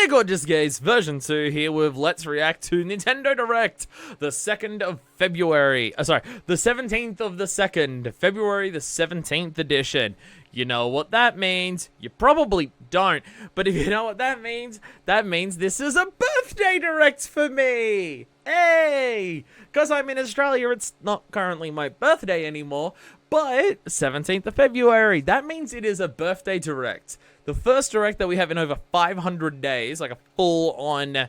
Hey gorgeous guys, version 2 here with Let's React to Nintendo Direct, the 2nd of February, the 17th of the 2nd, February the 17th edition. You know what that means? You probably don't, but if you know what that means this is a birthday Direct for me! Hey! Because I'm in Australia, it's not currently my birthday anymore, but 17th of February, that means it is a birthday Direct. The first Direct that we have in over 500 days, like a full-on,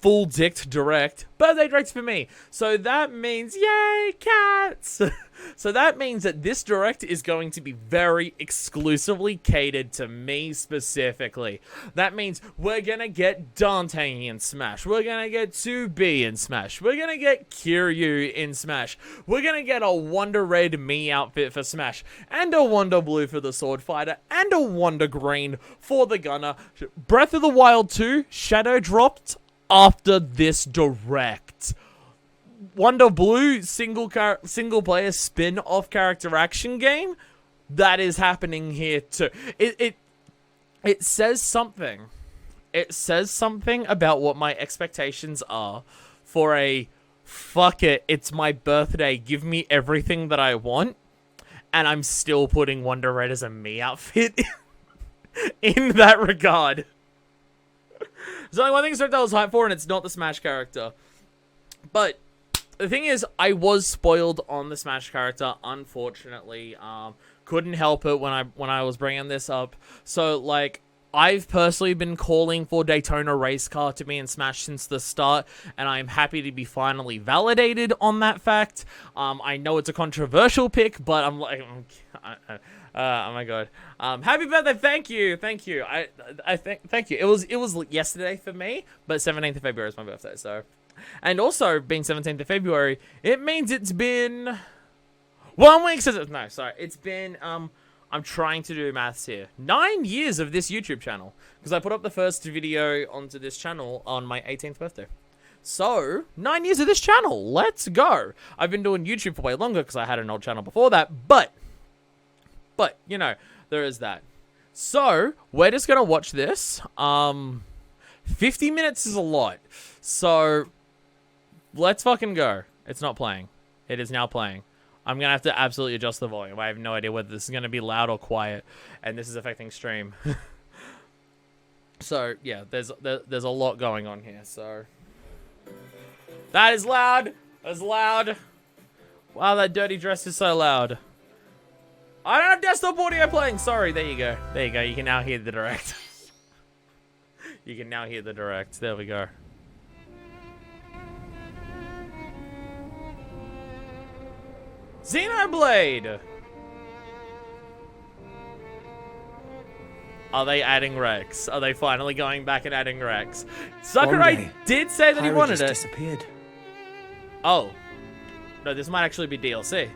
full-dicked Direct. Birthday Directs for me. So that means, yay, cats! So that means that this Direct is going to be very exclusively catered to me specifically. That means we're gonna get Dante in Smash. We're gonna get 2B in Smash. We're gonna get Kiryu in Smash. We're gonna get a Wonder Red Mii outfit for Smash. And a Wonder Blue for the Sword Fighter. And a Wonder Green for the Gunner. Breath of the Wild 2 shadow dropped after this Direct. Wonder Blue single player spin-off character action game that is happening here too. It says something. It says something about what my expectations are for a fuck it, it's my birthday, give me everything that I want, and I'm still putting Wonder Red as a Mii outfit in that regard. There's only one thing Star was hyped for, and it's not the Smash character. But the thing is, I was spoiled on the Smash character, unfortunately. Couldn't help it when I was bringing this up. So, like, I've personally been calling for Daytona Race Car to be in Smash since the start, and I'm happy to be finally validated on that fact. I know it's a controversial pick, but I'm like, oh my god. Happy birthday! Thank you. Thank you. Thank you. It was yesterday for me, but 17th of February is my birthday, so. And also, being 17th of February, it means it's been 1 week since no, sorry. It's been, I'm trying to do maths here. 9 years of this YouTube channel. Because I put up the first video onto this channel on my 18th birthday. So, 9 years of this channel. Let's go. I've been doing YouTube for way longer because I had an old channel before that. But, you know, there is that. So, we're just going to watch this. 50 minutes is a lot. So, let's fucking go. It's not playing. It is now playing. I'm going to have to absolutely adjust the volume. I have no idea whether this is going to be loud or quiet. And this is affecting stream. So, yeah, there's a lot going on here. So, that is loud. That's loud. Wow, that dirty dress is so loud. I don't have desktop audio playing. Sorry, there you go. There you go. You can now hear the Direct. You can now hear the Direct. There we go. Xenoblade! Are they adding Rex? Are they finally going back and adding Rex? Sakurai did say that he wanted it. Disappeared. Oh. No, this might actually be DLC.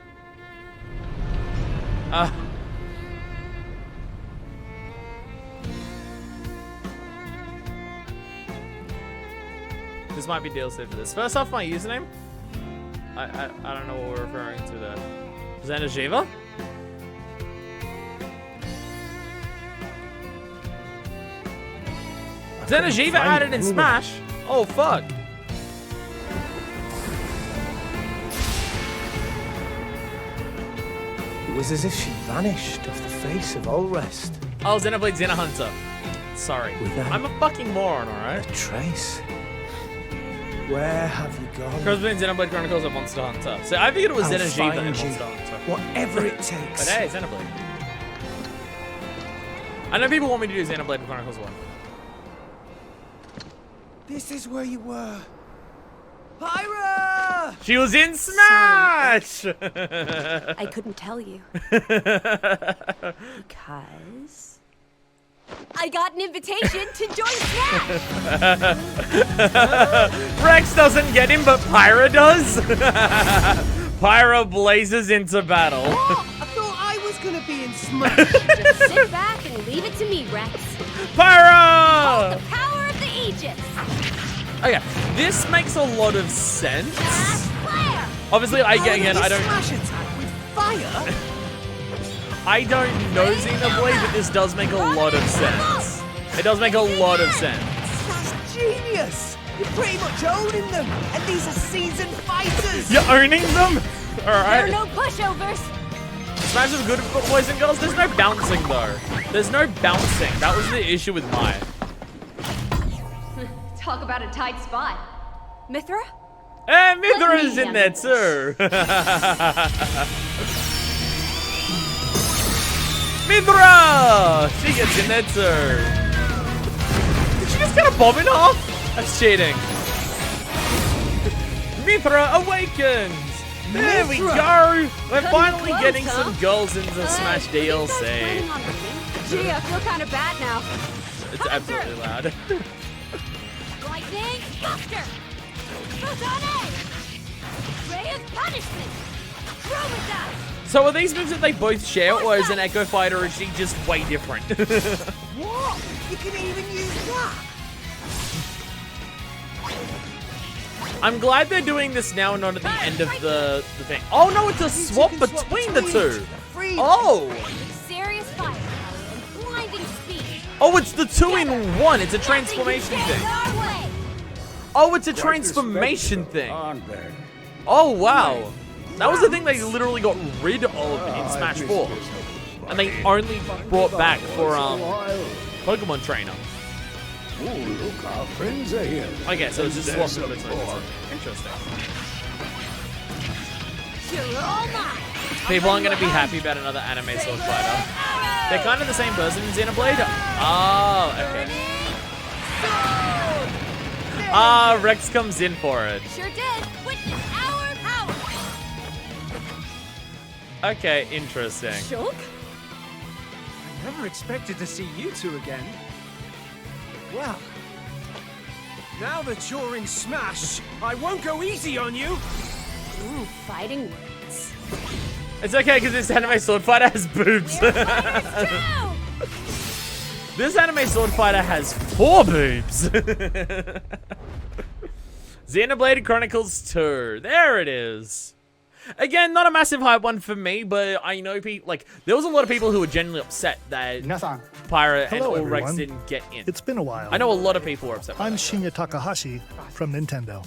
This might be DLC for this. First off, my username. I don't know what we're referring to there. Xenoblade? Xenoblade added in Smash? Oh, fuck. It was as if she vanished off the face of all rest. Oh, Xenoblade Xenohunter. Sorry. I'm a fucking moron, alright? A trace. Where have you gone? Cross between Xenoblade Chronicles and Monster Hunter. So I figured it was Xenoblade and Monster Hunter. Whatever it takes. But hey, Xenoblade. I know people want me to do Xenoblade Chronicles 1. This is where you were. Pyra! She was in Smash! I couldn't tell you. Because I got an invitation to join Smash! Rex doesn't get him, but Pyra does? Pyra blazes into battle. Oh, I thought I was gonna be in Smash. Just sit back and leave it to me, Rex. Pyra! The power of the Aegis! Okay, this makes a lot of sense. Flare! Obviously, I don't... Smash attack with fire? I don't know Xenoblade, but this does make a lot of sense. It does make a lot of sense. Genius! You're pretty much owning them, and these are seasoned fighters! You're owning them? There are Alright. no pushovers. Smash is good for boys and girls. There's no bouncing, though. There's no bouncing. That was the issue with mine. Talk about a tight spot. Mithra? And Mithra's in there, too. Mithra! She gets in there, too. Did she just get a bomb in half? That's cheating. Mithra awakens. There we go! We're finally close, getting huh? some girls into Smash DLC. Gee, I feel kind of bad now. It's absolutely loud. Lightning Buster! Photonic! Ray of Punishment! Chromata! So are these moves that they both share, or is an Echo Fighter, or is she just way different? What? You can even use that? I'm glad they're doing this now and not at the end of the thing. Oh no, it's a swap between the two. Oh! Serious fire and blinding speed. Oh, it's the 2-in-1. It's a transformation thing. Oh, it's a transformation thing. Oh, wow. That was the thing they literally got rid of in Smash 4. And they only brought back for Pokemon Trainer. Ooh, look, our friends are here. Okay, so it's just swapping between the two. Interesting. You're all mine. People aren't going to be happy about another anime sword fighter. They're kind of the same person in Xenoblade. Oh, okay. Ah, Rex comes in for it. Sure did. Witness our power. Okay, interesting. Shulk? I never expected to see you two again. Well, now that you're in Smash, I won't go easy on you. Ooh, fighting words. It's okay because this anime sword fighter has boobs. We're fighters too. This anime sword fighter has 4 boobs. Xenoblade Chronicles 2. There it is. Again, not a massive hype one for me, but I know people like there was a lot of people who were genuinely upset that Pyra and Hello, All Rex everyone. didn't get in. It's been a while. I know a lot of people were upset. By I'm that. Shinya Takahashi from Nintendo.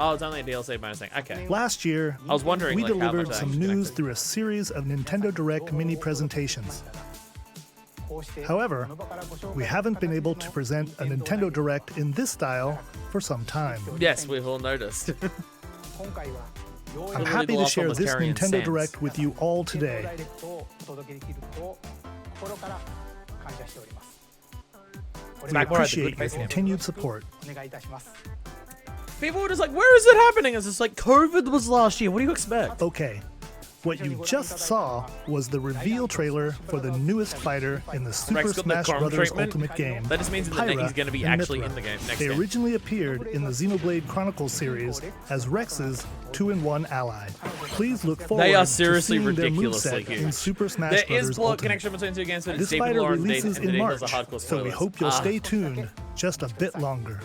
Oh, it's only a DLC bonus thing. Okay. Last year, I was wondering we like, how delivered much that some actually news connected. through a series of Nintendo Direct mini presentations. However, we haven't been able to present a Nintendo Direct in this style for some time. Yes, we've all noticed. I'm Literally happy the to last one share was this Carrion Nintendo Sands. Direct with you all today. We Back more at the good appreciate your face cam. continued support. People were just like, "Where is it happening?" It's just like COVID was last year. What do you expect? Okay, what you just saw was the reveal trailer for the newest fighter in the Super Rex got the Smash Chrome Bros. treatment. Ultimate game. That just means that Pyra he's going to be and actually Mithra. in the game next They game. originally appeared in the Xenoblade Chronicles series as Rex's 2-in-1 ally. Please look forward They are to seriously seeing their ridiculously moveset in huge. Super Smash There Bros. is plot Ultimate. connection between two games, but it's This deep in fighter lore and releases and in it March, does a hardcore so we spoilers. hope you'll stay tuned just a bit longer.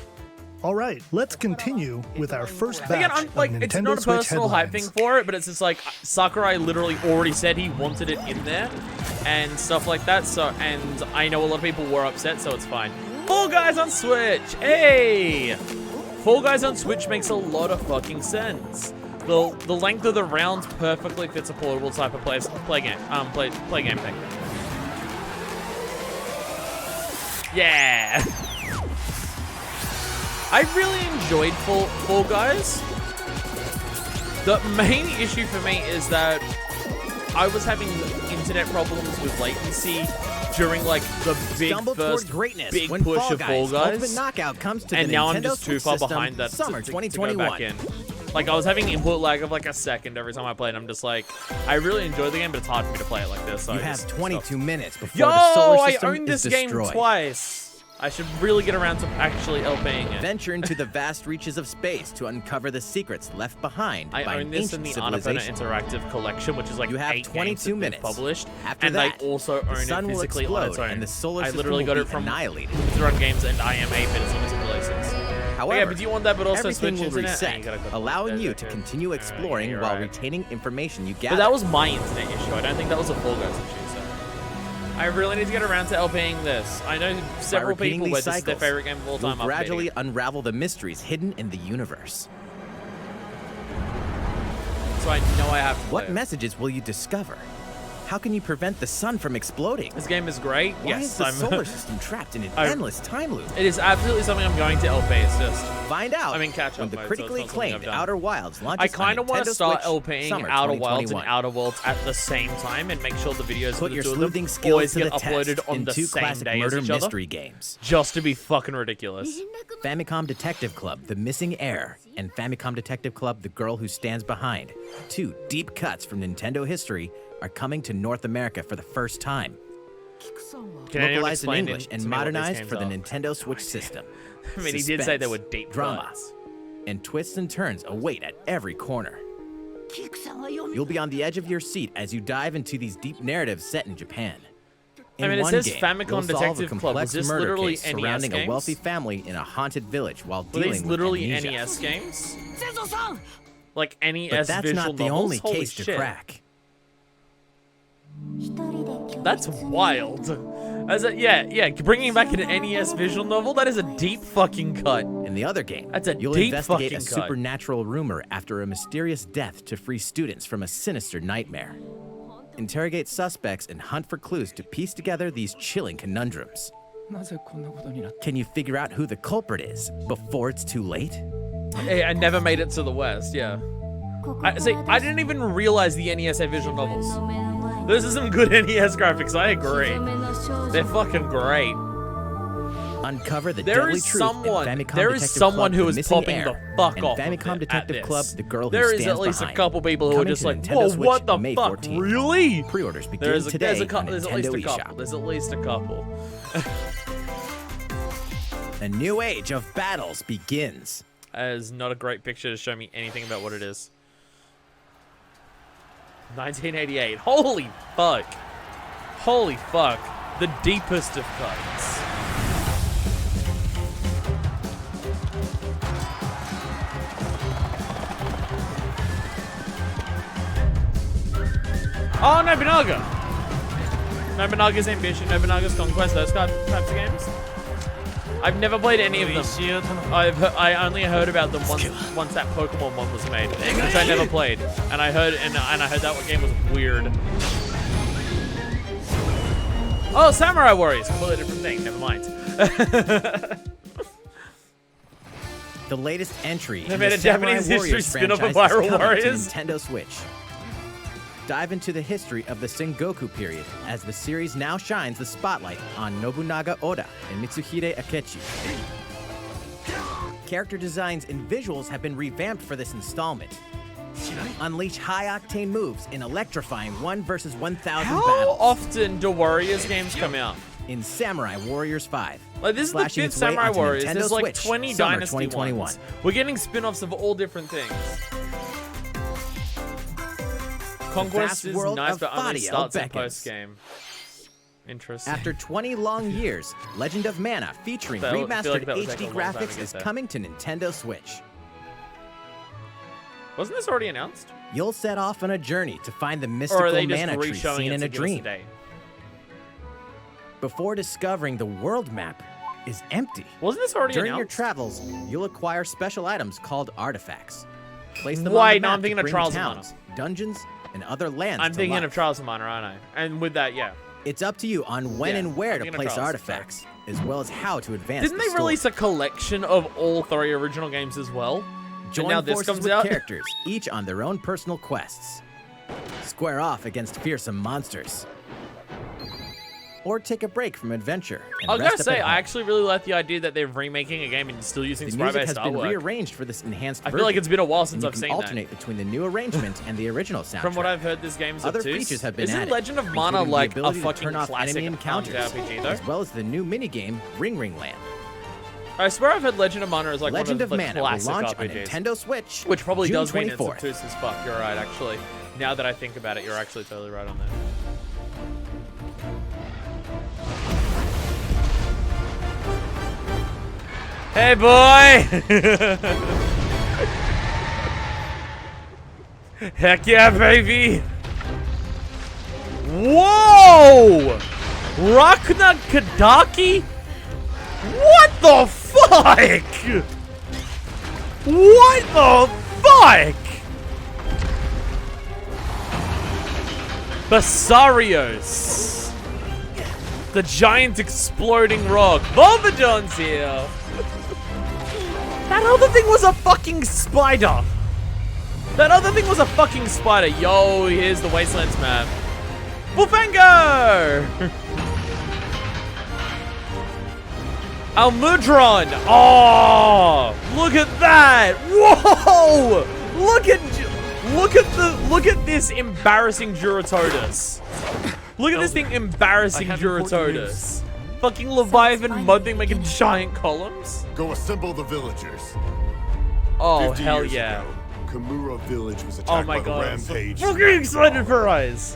All right, let's continue with our first batch Again, I'm like, of it's Nintendo not a Switch personal hype thing headlines. for it, but it's just like Sakurai literally already said he wanted it in there and stuff like that. So, and I know a lot of people were upset, so it's fine. Fall Guys on Switch, hey! Fall Guys on Switch makes a lot of fucking sense. The length of the rounds perfectly fits a portable type of play game thing. Yeah. I really enjoyed Fall Guys. The main issue for me is that I was having internet problems with latency during like the big Stumble toward first greatness big when push Fall of Fall Guys. Ultimate Knockout comes to And the now Nintendo I'm just too Switch far system, behind that summer to 2021. go back in. Like I was having input lag of like a second every time I played. I'm just like, I really enjoy the game, but it's hard for me to play it like this. So You I have just 22 stopped. minutes before Yo, the solar I system owned is this game destroyed. twice. I should really get around to actually LPing it. Venture into the vast reaches of space to uncover the secrets left behind I by own an this in ancient the Annapurna civilization. Interactive Collection, which is like You have 8 22 games that they've minutes. published, After and that, I also the own it sun will physically on its explode own. and the solar I system literally will got be it from annihilated. Run Games and I Am 8-bit limited releases. However, yeah, but do you want that, but also everything Switch will internet? reset, And you gotta go- allowing you to okay. continue exploring you're while right. retaining information you gather. But that was my internet issue. I don't think that was a Fall Guys issue. So I really need to get around to LPing this. I know several repeating people these where this is their cycles, favorite game of all time. You'll gradually updating. unravel the mysteries hidden in the universe. So I know I have to What play it. messages will you discover? How can you prevent the sun from exploding? This game is great. Why is Yes, the I'm. solar system trapped in an I- endless time loop? It is absolutely something I'm going to LP. It's just Find out I'm in catch-up when the mode, so critically it's not something I've acclaimed done. Outer Wilds launches I kind of want to start Switch LPing summer Outer Wilds and 2021. Outer Worlds at the same time and make sure the videos for Put the your two of sleuthing them skills always to get the uploaded test on in the two same classic day murder as each other, mystery games. just to be fucking ridiculous. Famicom Detective Club: The Missing Heir and Famicom Detective Club: The Girl Who Stands Behind. Two deep cuts from Nintendo history are coming to North America for the first time. Can anyone Localized in explain English and to me what these modernized games for the are? Nintendo Switch system. I mean, he did say they were Suspense, deep drama, cuts. and twists and turns await at every corner. You'll be on the edge of your seat as you dive into these deep narratives set in Japan. In I mean, it one says game, Famicom you'll solve a Detective Club. complex Was this murder literally case NES surrounding games? a wealthy family in a haunted village while Were dealing these with literally amnesia. NES games? Like NES But that's visual not the novels? only Holy case shit. to crack. That's wild. Bringing back an NES visual novel, that is a deep fucking cut. In the other game, That's a you'll deep investigate a fucking cut. supernatural rumor after a mysterious death to free students from a sinister nightmare. Interrogate suspects and hunt for clues to piece together these chilling conundrums. Can you figure out who the culprit is before it's too late? Hey, I never made it to the West, yeah. I didn't even realize the NES had visual novels. Those are some good NES graphics, I agree. They're fucking great. Uncover the There deadly is truth someone, in Famicom there Detective is someone Club: who The is Missing popping Heir the fuck and off Famicom of it Detective at Club: this. The Girl Who There is Stands at least Behind. a couple people who are Coming just to like, Nintendo whoa, Switch what the May fuck, 14th. really? Pre-orders begin There's today at least on a Nintendo couple. eShop. There's at least a couple. A new age of battles begins. That is not a great picture to show me anything about what it is. 1988. Holy fuck. Holy fuck. The deepest of cuts. Oh, Nobunaga! Nobunaga's Ambition, Nobunaga's Conquest, those types of games. I've never played any of them. I only heard about them once that Pokemon one was made, which I never played. And I heard that game was weird. Oh, Samurai Warriors, completely different thing. Never mind. The latest entry They in made the a Samurai Japanese history Warriors spin-off of franchise is Viral coming to Warriors. Nintendo Switch. Dive into the history of the Sengoku period as the series now shines the spotlight on Nobunaga Oda and Mitsuhide Akechi. Character designs and visuals have been revamped for this installment. Unleash high-octane moves in electrifying 1 versus 1,000 How battles often do Warriors games come out? in Samurai Warriors 5. Like, this is the Slashing 5th its way Samurai onto Warriors. Nintendo There's like Switch, 20 summer Dynasty 2021. ones. We're getting spin-offs of all different things. Conquest vast is world nice, of but only Fadio starts in beckons. post-game. Interesting. After 20 long years, Legend of Mana featuring I feel like remastered that would take HD a long time to graphics get is there. coming to Nintendo Switch. Wasn't this already announced? You'll set off on a journey to find the Or mystical are they just mana tree re-showing seen it in to a give us a dream. date? Before discovering the world map is empty. Wasn't this already During your announced? travels, you'll acquire special items called artifacts. Place them Why? on the No, map I'm thinking to of bring Trials of towns, dungeons, and other lands I'm to thinking life. of Trials of Mana, aren't I? And with that, yeah. It's up to you on when Yeah, and where I'm to thinking of place Trials, artifacts, as well as how to advance Didn't the they story. release a collection of all 3 original games as well? Join and now this forces comes with out? characters, each on their own personal quests. Square off against fearsome monsters. Or take a break from adventure and I was gonna rest up say, at I home. actually really like the idea that they're remaking a game and still using The music sprite-based has been artwork. rearranged for this enhanced I version. feel like it's been a while since and you I've can seen alternate between the new arrangement and the original soundtrack. From what I've heard, this game's Other obtuse. features have been Isn't added, Legend of Mana including the like a ability to fucking turn off classic enemy encounters, RPG though? as well as the new minigame Ring Ring Land. I swear I've heard Legend of Mana is like Legend one of of the Mana will classic launch on RPGs. Nintendo Switch, Which probably June does mean it's 24th. obtuse as fuck. You're right, actually. Now that I think about it, you're actually totally right on that. Hey, boy! Heck yeah, baby! Whoa! Akuna Kadaki? What the fuck? What the fuck? Basarios. The giant exploding rock. Bulbajon's here. That other thing was a fucking spider. That other thing was a fucking spider. Yo, here's the Wastelands map. Wolfango! Almudron! Oh! Look at that! Whoa! Look at this embarrassing Duratotus. Look at this thing embarrassing Duratotus. Fucking Leviathan mud thing making giant columns. Go assemble the villagers. Oh 50 hell years yeah. ago, Kamura village was attacked Oh my by god. the rampage. Fucking excited for Eyes.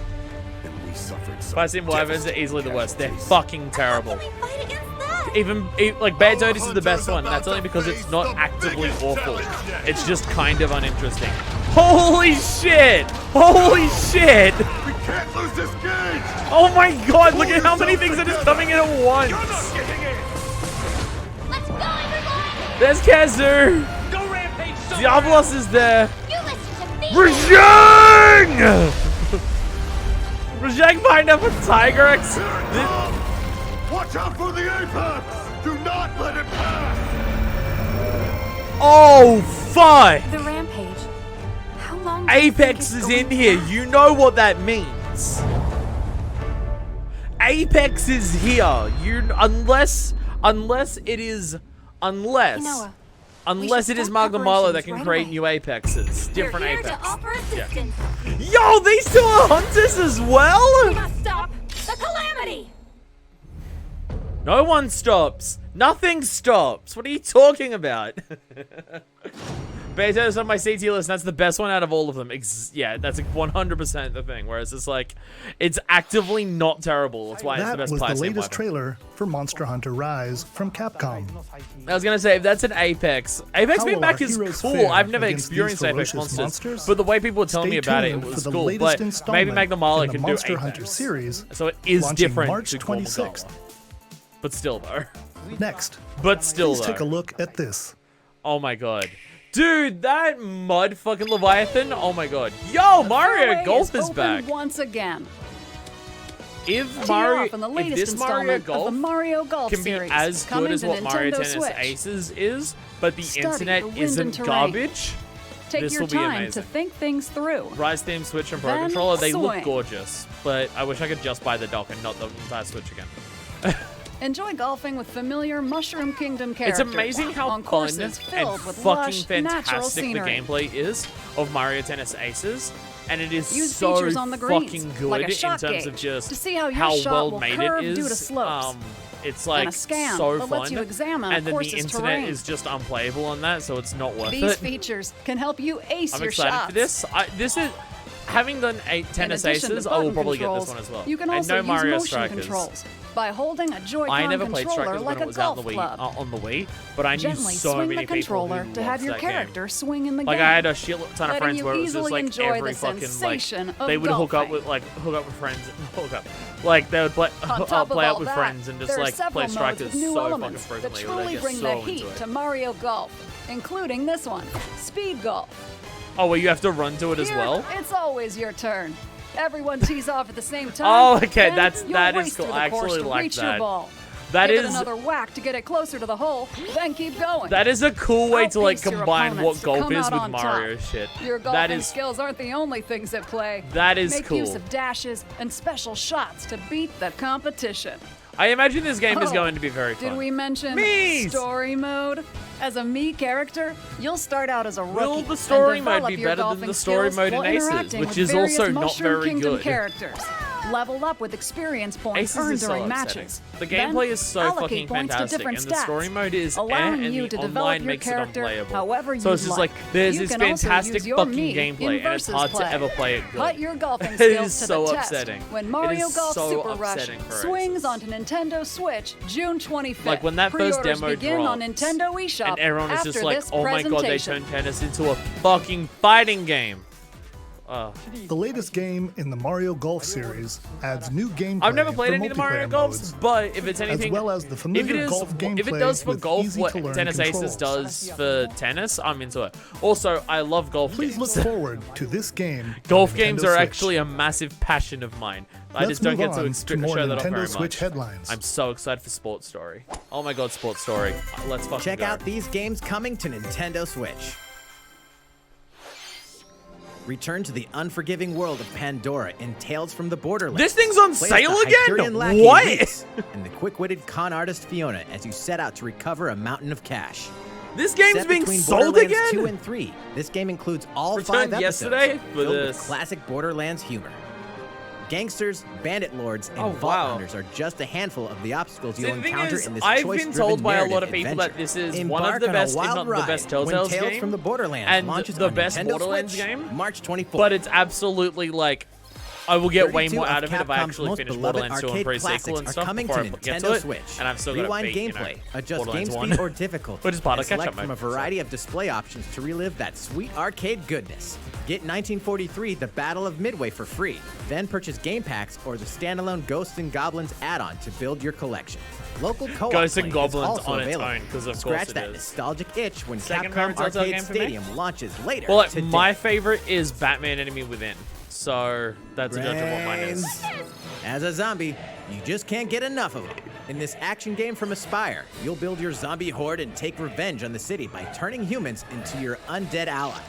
And we suffered some Bison Wyverns are easily the worst. They're casualties. fucking terrible. We fight against that. Even like Bear Toadis is the best one. That's only because it's not actively awful. It's just kind of uninteresting. Holy shit! Holy shit! We can't lose this gauge! Oh my god, look at how many things are just coming in at once! You're not getting it! Let's go, everyone. There's Kazoo! Go rampage! Diablos is there! You listen to me. Rajang! Rajang behind up with Tigrex! Here it comes! Watch out for the apex! Do not let it pass! Oh, fuck! The rampage. How long? Apex is in here. You know what that means. Apex is here. Unless it is Magna Milo that can create new Apexes. Different We're here Apex. to offer assistance. Yo, these two are hunters as well? We must stop the calamity. No one stops. Nothing stops. What are you talking about? Beto's on my CT list. That's the best one out of all of them. Yeah, that's 100% the thing. Whereas it's like, it's actively not terrible. That's why it's the That best was the Piscean latest weapon. trailer for Monster Hunter Rise from Capcom. I was gonna say, if that's an Apex, Apex How being will back our is heroes cool. fare I've never against these experienced Apex ferocious monsters? but the way people were telling me Stay about it, tuned it for was the cool. latest But installment maybe Magna Milo in the can do Monster Apex. Hunter series, So it is launching different March to normal 26th. Gala. But still though. Next, But still please take a though. look at this. Oh my god. Dude, that mud fucking Leviathan. Oh my god. Yo, Mario Golf is back. Once again. If Tee Mario, off in the if latest this Mario installment of the Golf Mario Golf can be series, as good coming as to what Mario Nintendo Tennis Switch. Aces is, but the Study internet the wind isn't and terrain. garbage, Take this your will be time amazing. to think things through. Rise theme, Switch, and Pro Then Controller, they look swing. gorgeous, but I wish I could just buy the dock and not the entire Switch again. Enjoy golfing with familiar Mushroom Kingdom It's characters. amazing how on fun courses and filled with fucking lush, natural fantastic the scenery. gameplay is of Mario Tennis Aces, and it is Use so features on the greens, fucking good like a in shot terms of gauge, just to see how your shot well will made curve it due to is. slopes. It's like a scan so that fun, lets you examine a and then the course's internet terrain. is just unplayable on that, so it's not worth These it. features can help you ace I'm your excited shots. for this. This is having done 8 tennis In addition to aces. I will button probably get this controls, one as well. You can I also know use Mario motion Strikers. controls by holding a Joy-Con I never played controller Strikers like when a it was out golf on the club. Wii, but I knew Gently so swing many the people controller who to have loved your that game. character swing in the Like game. I had a shit ton of letting friends you where it was just easily like enjoy every the fucking sensation like of they would hook up golfing. with friends, like they would play On top play of up all with that, friends and just there are like several play modes Strikers with new so fucking elements that frequently. They truly get bring so the into heat it. to Mario Golf, including this one, Speed Golf. Oh, well, you have to run to it as Here, well. it's always your turn. Everyone tees off at the same time. Oh, okay, then that you'll is race cool. through the I course actually to like reach that. Your ball. That Give it is another whack to get it closer to the hole, then keep going. that is a cool way to like Outpace your combine what opponents to golf come is out with on Mario top. shit. Your golfing That is skills aren't the only things at play. that is Make cool. use of dashes and special shots to beat the competition. I imagine this game is Oh, going to be very fun. Did we mention Me's! story mode? As a Mii character, you'll start out as a rookie. Will the story and mode develop be your better than golfing the story skills mode in while Aces, interacting which with is various also not Mushroom very Kingdom good? characters. Level up with experience points Aces earned is so during upsetting. matches. The Then gameplay is so allocate fucking points to fantastic, different and the story stats, mode is allowing and you the to develop online your makes it character unplayable. however So it's you'd just like there's You this can also fantastic use your fucking Mii gameplay, in and it's versus hard play. to ever play it good. Put your golfing It skills is to so the test upsetting. when It Mario is Golf so Super Rush upsetting for swings Aces. onto Nintendo Switch June 25th. Like when that first Pre-orders demo begin on drops, Nintendo eShop and everyone is after just like, this "Oh my god, they presentation. turned tennis into a fucking fighting game." The latest game in the Mario Golf series adds new gameplay. I've never played for any of the Mario multiplayer Golfs, modes, but if it's as anything, well as the if familiar golf gameplay if it does for with golf what easy-to-learn Tennis Aces controls. does for tennis, I'm into it. Also, I love golf Please games. look forward to this game. on Golf Nintendo games are Switch. actually a massive passion of mine. I Let's just don't move get to on to more show that off Nintendo very Switch much. headlines. I'm so excited for Sports Story. Oh my god, Sports Story. Let's fucking Check go. out these games coming to Nintendo Switch. Return to the unforgiving world of Pandora in Tales from the Borderlands. This thing's on Play as sale the again? Hyperion lackey What? Reese and the quick-witted con artist Fiona as you set out to recover a mountain of cash. This game's Set being between sold Borderlands 2 again? and 3. This game includes all Returned 5 episodes yesterday for filled with this. classic Borderlands humor. Gangsters, bandit lords, and Oh, vault wow. hunters are just a handful of the obstacles See, you'll the thing encounter is, in this I've choice-driven been told by a lot of narrative people adventure. that this is one Embark of the on a best, if wild not the ride best, when Telltale's Tales game, from the Borderlands and launches the on best Nintendo Borderlands Switch, game. March 24th. But it's absolutely like, I will get way 32 more of out of it if I Capcom's actually most finish beloved Borderlands 2 and arcade pre-sequel classics and are stuff coming before to I get Nintendo to it. Switch. And I've still got to Rewind beat, gameplay, adjust Borderlands game 1. speed or difficulty, Which is part of and select catch-up from a mode, so. variety of display options to relive that sweet arcade goodness. Get 1943 The Battle of Midway for free. Then purchase game packs or the standalone Ghosts and Goblins add-on to build your collection. Local co-op Ghosts and play is Goblins also on its available. own, 'cause of Scratch course it that is. nostalgic itch when Second Capcom favorite Telltale Arcade game for me? Stadium launches later Well, like, today. my favorite is Batman Enemy Within. So, that's a judge of what mine is. Brains. As a zombie, you just can't get enough of it. In this action game from Aspyr, you'll build your zombie horde and take revenge on the city by turning humans into your undead allies.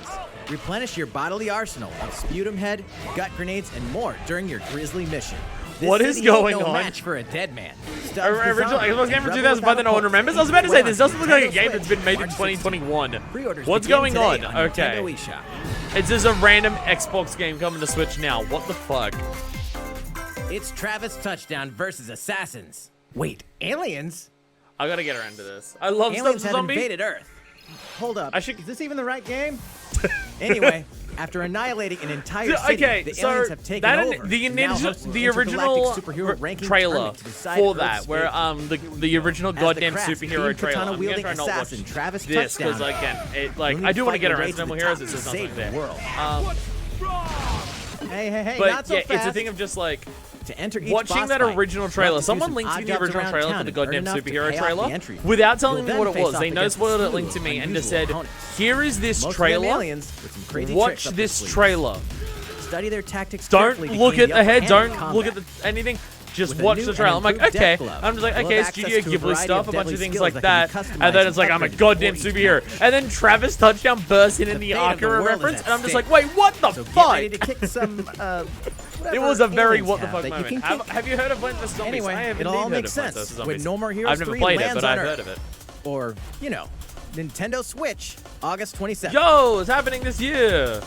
Replenish your bodily arsenal of sputum head, gut grenades, and more during your grisly mission. This What is city ain't going no on? match for a dead man. Original Xbox game from 2005 that no one remembers? I was about to say, this doesn't look like a game that's been made in 2021. What's going on? Okay. It's just a random Xbox game coming to Switch now. What the fuck? It's Travis Touchdown versus Assassins. Wait, aliens? I gotta get around to this. I love Aliens stuff have zombie. invaded Earth. Hold up. I should- Is this even the right game? Anyway, after annihilating an entire city, Okay, the so aliens have taken that over. the and now host an original intergalactic superhero ranking trailer tournament to decide for Earth's that, where fate. the original As the goddamn craft superhero beam trailer. katana I'm gonna wielding try not watch assassin Travis this because Touchdown. again, I You'll do want to fight get your around way to to Snowball the Heroes. top It's to just not save there. the world. Hey, But not so yeah, fast. it's a thing of just like To enter each watching boss that fight, original you'll trailer. have to do Someone some linked odd to the jobs original around trailer town for the and earn goddamn enough to superhero pay off the trailer entry fee. without telling You'll me then what it face was. off They against noticed what it slew linked to of me and just unusual said, opponents. "Here is this Most of them trailer. aliens with some crazy Watch tricks up their this sleeve. trailer. Study their tactics Don't carefully to look gain at the the upper head. hand in Don't look at combat. anything. Just With a watch new the and trailer. I'm like, improved okay. death glove, I'm just like, you'll okay, have Studio access to a Ghibli variety stuff, of a bunch of deadly things skills like that that. can be And then customized it's like, and I'm a upgraded goddamn for each superhero. match. And then Travis Touchdown bursts in The the fate of the Akira world is reference. at And I'm just stake. like, wait, what the So get fuck? ready to kick some, It was a very aliens what the have fuck that you moment. can kick. Have you heard of Plants vs. Zombies? Anyway, I have it all indeed heard makes of Plants sense. vs. When Zombies. No More Heroes I've never 3 played it, lands but on I've heard Earth. of it. Or, Nintendo Switch, August 27th. Yo, it's happening this year.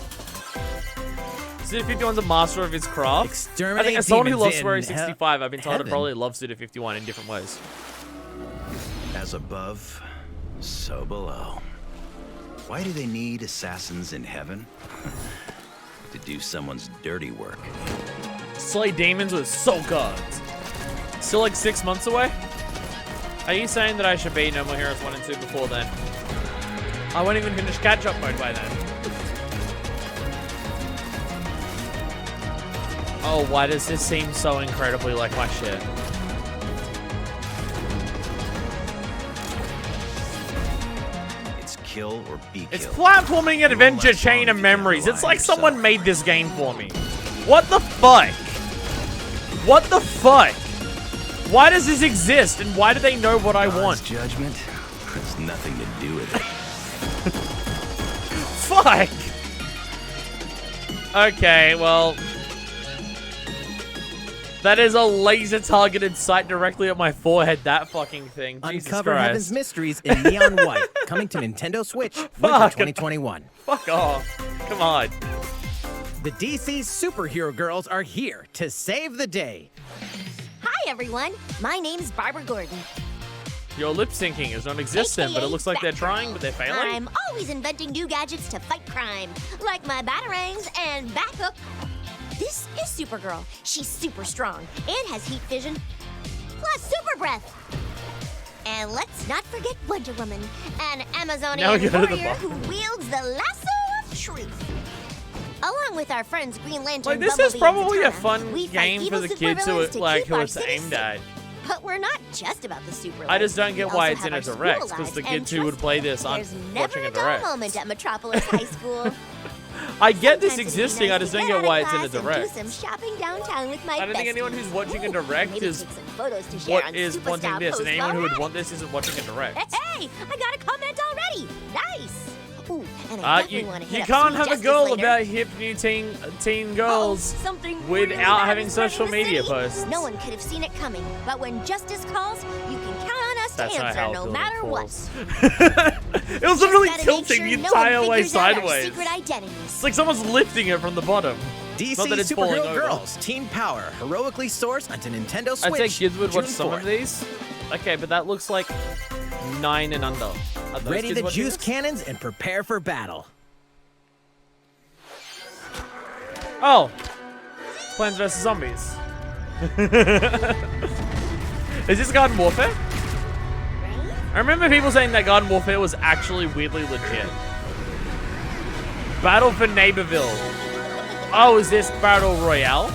Suda 51's a master of his craft. I Exterminate think as someone who demons loves in Swery 65, I've been told I heaven. probably love Suda 51 in different ways. As above, so below. Why do they need assassins in heaven? To do someone's dirty work. Slay demons with soul cards. Still like 6 months away? Are you saying that I should beat No More Heroes 1 and 2 before then? I won't even finish catch-up mode by then. Oh, why does this seem so incredibly like my shit? It's kill or be killed. It's platforming and adventure chain of memories. It's like someone made this game for me. What the fuck? What the fuck? Why does this exist and why do they know what I want? God's judgment has nothing to do with it. Fuck! Okay, well... That is a laser-targeted sight directly at my forehead, that fucking thing. Jesus Uncover Christ. Heaven's Mysteries in Neon White, coming to Nintendo Switch, winter Fuck. 2021. Fuck off. Come on. The DC superhero girls are here to save the day. Hi, everyone. My name's Barbara Gordon. Your lip syncing is non-existent, but it looks like they're trying, but they're failing. I'm always inventing new gadgets to fight crime, like my batarangs and Bathook. This is Supergirl. She's super strong and has heat vision, plus super breath. And let's not forget Wonder Woman, an Now we Amazonian go to the warrior bottom. who wields the lasso of truth. Along with our friends Green Lantern, Like, this Bumblebee, is probably a and Zatanna, fun we fight game for evil the kids who supervillains to like keep who our it's city aimed safe. at. But we're not just about the super I just lives. don't get We why also it's in have a our direct, school because the lives, and kids who would trust play me, this aren't there's watching never a a dull direct. moment at Metropolis High School. I get this Sometimes it'd be existing, nice I just to don't get get out why of it's in a class and direct. do some shopping downtown with my I don't think anyone who's besties. watching a direct Maybe is take some photos to share what on is wanting Superstar this, and Post anyone who would already. want this isn't watching a direct. Hey, I got a comment already. Nice. Ooh, and I definitely You want to hit up can't Sweet have a Justice girl later. about hip new teen girls Something without really bad having is spreading social the media city. posts. No one could have seen it coming, but when justice calls, you can count on us That's to not answer how a no building matter what. falls. It was literally Gotta make tilting sure the no one entire way figures out our sideways. secret It's identities. like someone's lifting it from the bottom. DC Not that it's falling Superhero over. Girls Teen Power heroically soars onto Nintendo Switch. I'd say kids would watch June some of 4th. these. Okay, but that looks like 9 and under. Are those Ready kids to watching juice this? cannons and prepare for battle. Oh, Plants vs Zombies. Is this Garden Warfare? I remember people saying that Garden Warfare was actually weirdly legit. Battle for Neighborville. Oh, is this Battle Royale?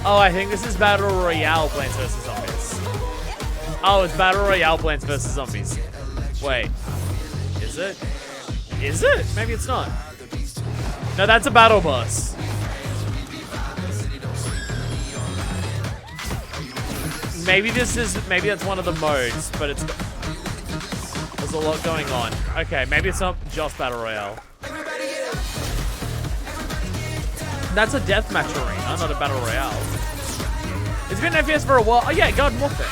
Oh, I think this is Battle Royale Plants vs Zombies. Oh, it's Battle Royale Plants vs Zombies. Wait, is it? Is it? Maybe it's not. No, that's a battle bus. Maybe that's one of the modes, but there's a lot going on. Okay, maybe it's not just Battle Royale. That's a deathmatch arena, not a Battle Royale. It's been FPS for a while. Oh yeah, Garden Warfare.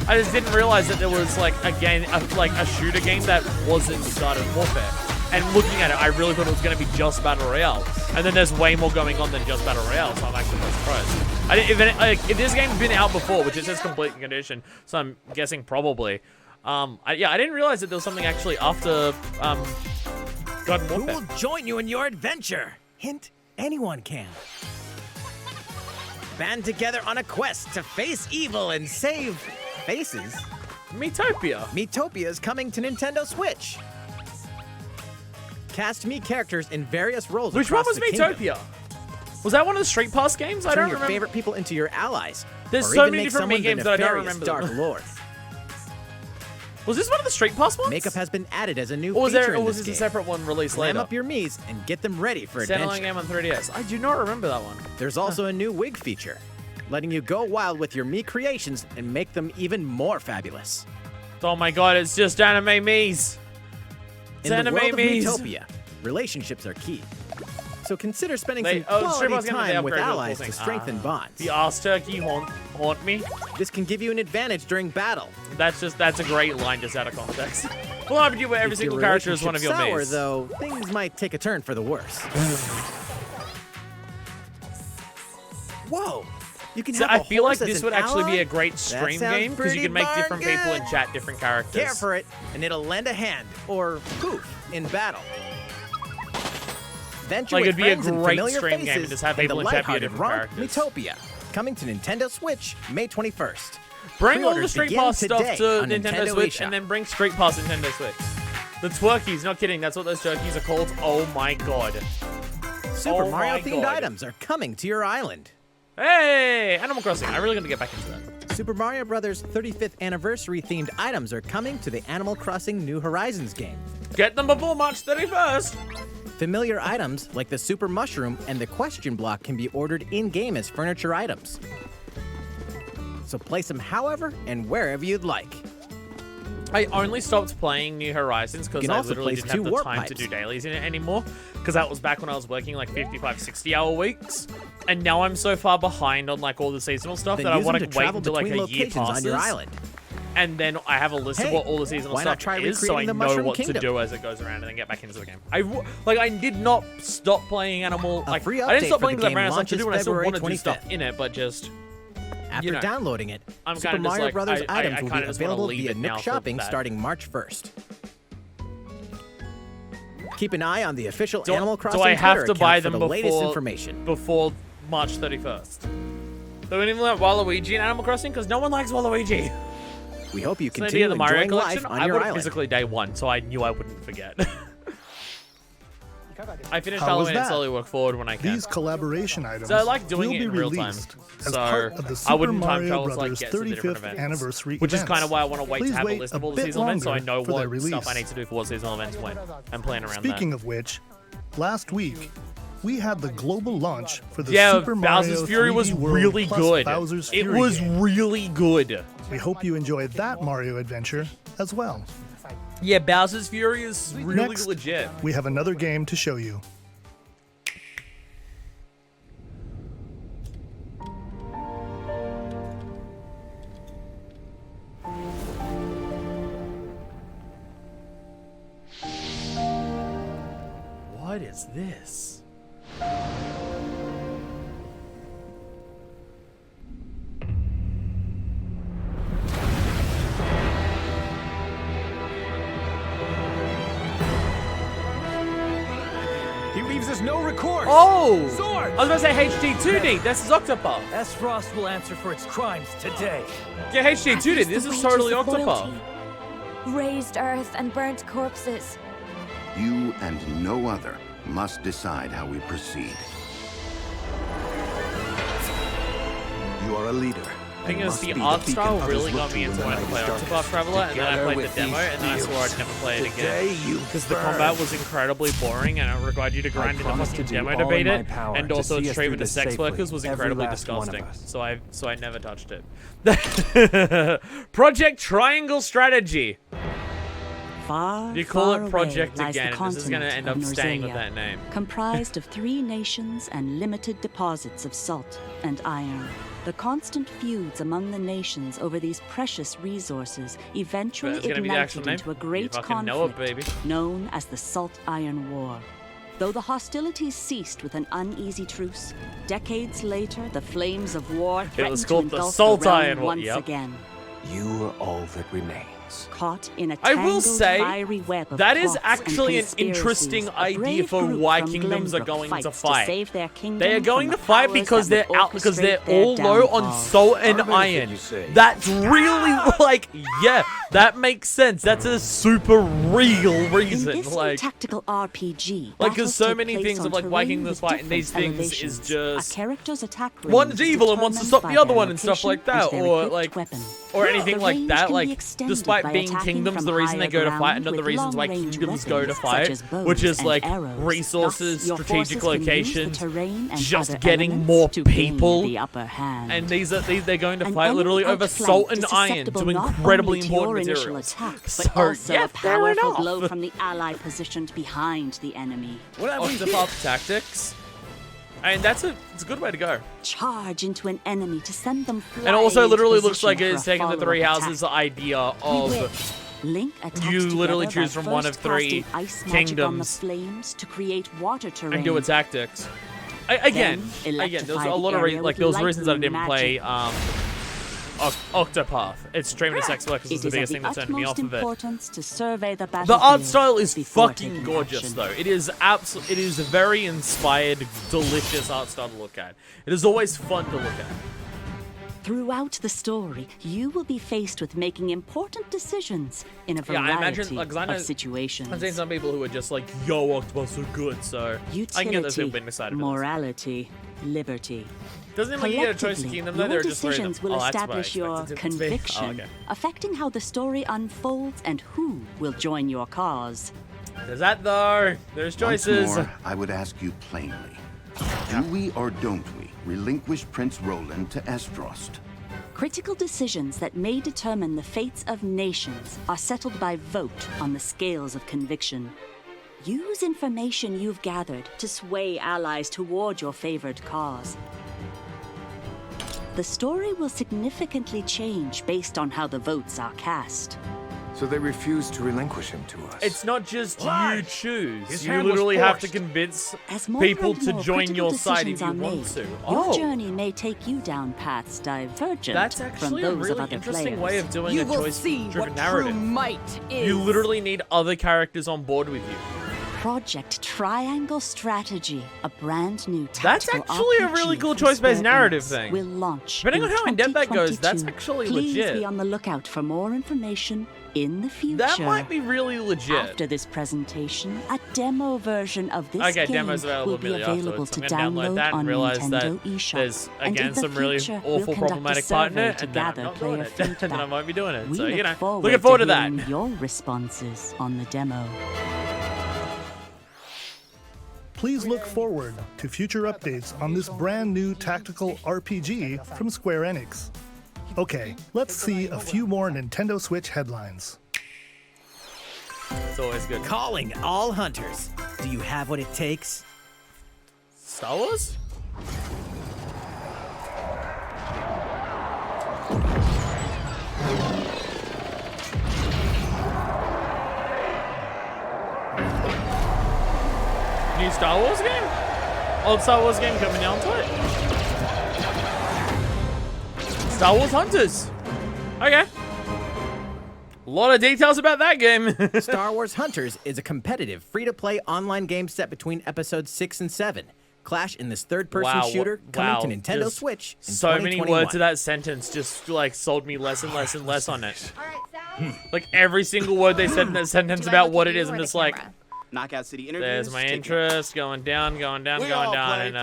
I just didn't realize that there was like a game, like a shooter game that wasn't Garden Warfare. And looking at it, I really thought it was going to be just Battle Royale. And then there's way more going on than just Battle Royale, so I'm actually quite surprised. If this game's been out before, which it says complete condition, so I'm guessing probably. I didn't realize that there was something actually after Garden Who Warfare. will join you in your adventure? Hint, anyone can. Band together on a quest to face evil and save faces. Miitopia. Miitopia is coming to Nintendo Switch. Cast Mii characters in various roles Which one across was the kingdom. Miitopia? Was that one of the Street Pass games? I Turn don't your remember. favorite people into your allies. There's or so even many make different someone Mii games the that I don't nefarious remember Dark them. Lord. Was this one of the Street Pass ones? Makeup has been added as a new Or was feature there, or in was this this game. a separate one released Slam later? up your Miis and get them ready for Standalone adventure. game on 3DS. I do not remember that one. There's also a new wig feature, letting you go wild with your Mii creations and make them even more fabulous. Oh my god, it's just anime Miis. It's In the anime world of Miis. Miitopia, relationships are key. So consider spending They- some Street quality Pass games, they time with upgraded the whole allies thing. to strengthen bonds. The ass turkey haunt me. This can give you an advantage during battle. That's a great line just out of context. Well, happen to you where every If your single character is one of your relationship's mates. sour, though, things might take a turn for the worse. Whoa! You can So have I a feel like horse as this an would actually be ally? a great That stream sounds game because you pretty can make darn different people good. and chat different characters. Care for it, and it'll lend a hand, or poof, in battle. Venture Like, with it'd be a friends and great familiar stream game faces and just have in the people in chat be lighthearted different romp characters. Miitopia, coming to Nintendo Switch May 21st. Bring all the Pre-orders Street begin Pass stuff today to on Nintendo Nintendo Switch eShop. and then bring Street Pass to Nintendo Switch. The twerkies, not kidding, that's what those jerkies are called. Oh my god. Super Oh Mario my themed God. items are coming to your island. Hey! Animal Crossing, I'm really gonna get back into that. Super Mario Bros. 35th anniversary themed items are coming to the Animal Crossing New Horizons game. Get them before March 31st! Familiar items like the Super Mushroom and the Question Block can be ordered in-game as furniture items. So place them however and wherever you'd like. I only stopped playing New Horizons because You can I also literally place didn't have 2 the warp time to pipes. do dailies in it anymore. Because that was back when I was working like 55, 60-hour weeks. And now I'm so far behind on like all the seasonal stuff Then that I use them want to to wait travel until like between a year locations passes. on your island. And then I have a list of Hey, what all the seasonal why stuff not try is, so I recreating the know Mushroom what to Kingdom? do as it goes around, and then get back into the game. I did not stop playing Animal. A Like free I didn't update stop for playing the because I game ran out of stuff to launches do, and I still February want to do stuff 25th. in it, but just After know, downloading it, I'm Super kinda just Mario like, Bros. I items will kinda be just wanna available leave via it now Nick for Shopping that. starting March 1st. Keep an eye on the official do, Animal Crossing do I have Twitter to buy account them for the latest before information. before March 31st? They wouldn't even let Waluigi in Animal Crossing because no one likes Waluigi. We hope you So maybe continue at the Mario enjoying life collection, on I your bought it island. physically day one, so I knew I wouldn't forget. You I finished How was Halloween and that? slowly work forward when I can. These collaboration items So I like doing will it be in real time. released as So part of the I Super wouldn't time Mario travel to like Brothers get to the different 35th events. anniversary Which is events. kind of why I want to wait Please to have a wait list a of all the bit seasonal events so I longer know for their what stuff I release. need to do for what seasonal events when I'm playing around Speaking that. of which, last week we had the global launch for the Yeah, Super Mario Bowser's Fury 3D was World really plus good. Bowser's It Fury was game. really good. We hope you enjoyed that Mario adventure as well. Yeah, Bowser's Fury is really Next, legit. we have another game to show you. What is this? He leaves us no recourse. Oh! Sword! I was going to say HD 2D. This is Octopath. Frost will answer for its crimes today. Yeah, HD 2D. This is totally Octopath. Raised earth and burnt corpses. You and no other must decide how we proceed. You are a leader. I think it was the art style really got me into wanting to play Octopath Traveler, and then I played the demo, and then I swore I'd never play it again. Because the combat was incredibly boring, and it required you to grind in the fucking demo to beat it, and also its treatment to sex workers was incredibly disgusting. So I never touched it. Project Triangle Strategy. Far, You call far it Project away lies again, the and this is going to continent end of up staying with Norzelia, that name. comprised of 3 nations and limited deposits of salt and iron. The constant feuds among the nations over these precious resources eventually That's gonna be the actual ignited name? into a You great fucking know it, conflict baby. known as the Salt-Iron War. Though the hostilities ceased with an uneasy truce, decades later the flames of war threatened to called the engulf Salt-Iron realm War, once yep. again. You are all that remains. Caught in a I will tangled, say, fiery web of that is plots and actually an conspiracies, interesting a idea brave for group why from kingdoms are Glenbrook going to fights fight. save their kingdom They are going from to the fight powers because that they're would out because they're orchestrate their all low on downfall. salt and iron. That's really like, yeah, that makes sense. That's a super real In reason. this Like, tactical RPG, like, because battles so take many place things on of like terrain why kingdoms with fight, and these different things is elevations. just A character's attack range one's is evil and wants to stop determined the other by one their and stuff like location that, and or their like, equipped weapon. or anything The like range that. can Like, be extended despite by being attacking kingdoms, from the reason they higher go to fight, and ground the with reasons why long-range kingdoms go to weapons, fight, such as bows which is and like arrows. resources, Thus, your strategic forces can use the locations, terrain and just other getting elements more to gain people, the upper hand. and they're going to An fight literally enemy over outflanked salt and is iron, susceptible two not incredibly only to your important initial materials. attack, but So also yeah, a fair powerful enough. blow from the ally positioned behind the enemy. Octopath Tactics. And it's a good way to go. Charge into an enemy to send them flying. And also into literally looks position like for it's a taking the follow-up three attack. houses idea of Link attacks you literally together choose by from one of first 3 casting ice magic on the kingdoms flames to create water terrain. and do a tactics. Again, there's electrify a lot the of area like with those reasons I lightning didn't play Octopath. It's treatment of sex workers is It the is biggest of thing the that turned me off utmost of it. importance to survey the The art battlefield style is before fucking taking gorgeous, action. though. It is it is a very inspired, delicious art style to look at. It is always fun to look at. Throughout the story, you will be faced with making important decisions in a variety I imagine, like, 'cause I know, of situations. I've seen some people who are just like, yo, Octopath's so good, so I can get those people being excited for this. morality, liberty. Doesn't it mean you get a choice of Collectively, kingdom, though? your There are just 3 of them. decisions will Oh, that's what I establish your expected it to be. conviction, Oh, okay. affecting how the story unfolds and who will join your cause. There's that, though. There's choices. Once more, I would ask you plainly. Do we or don't we relinquish Prince Roland to Estrost? Critical decisions that may determine the fates of nations are settled by vote on the scales of conviction. Use information you've gathered to sway allies toward your favored cause. The story will significantly change based on how the votes are cast. So they refuse to relinquish him to us. It's not just you choose. His You hand was literally have to forced. convince As more people and to more join critical your side if decisions you are want made, to. Your Oh, journey may take you down paths divergent that's from actually a those of really other interesting players. way of doing You a will see choice-driven what narrative. true might is. You literally need other characters on board with you. Project Triangle Strategy, a brand new That's tactical actually a RPG really cool from choice-based Square narrative Enix thing. will launch Depending on how in-depth that goes, that's 2022. actually Please legit. be on the lookout for more information in the future. That might be really legit. After this presentation, a demo version of this Okay, game demo's available will be immediately available afterwards. to I'm gonna download download that and on realize that Nintendo eShop. there's, And again, in the some really future, awful we'll conduct a problematic part in survey it, to and then I'm gather not doing player it. And then I feedback. might be doing it. We So, look forward looking forward to hearing that. your responses on the demo. Please look forward to future updates on this brand new tactical RPG from Square Enix. Okay, let's see a few more Nintendo Switch headlines. It's always good. Calling all hunters. Do you have what it takes? Star Wars? New Star Wars game? Old Star Wars game coming down to it? Star Wars Hunters. Okay. A lot of details about that game. Star Wars Hunters is a competitive, free-to-play online game set between episodes 6 and 7. Clash in this third-person shooter coming to Nintendo Just Switch in so many 2021. words of that sentence just like sold me less and less and less on it. Like every single word they said in that sentence about what it is, I'm just like, Knockout City interviews. there's my interest going down, going down, going down, and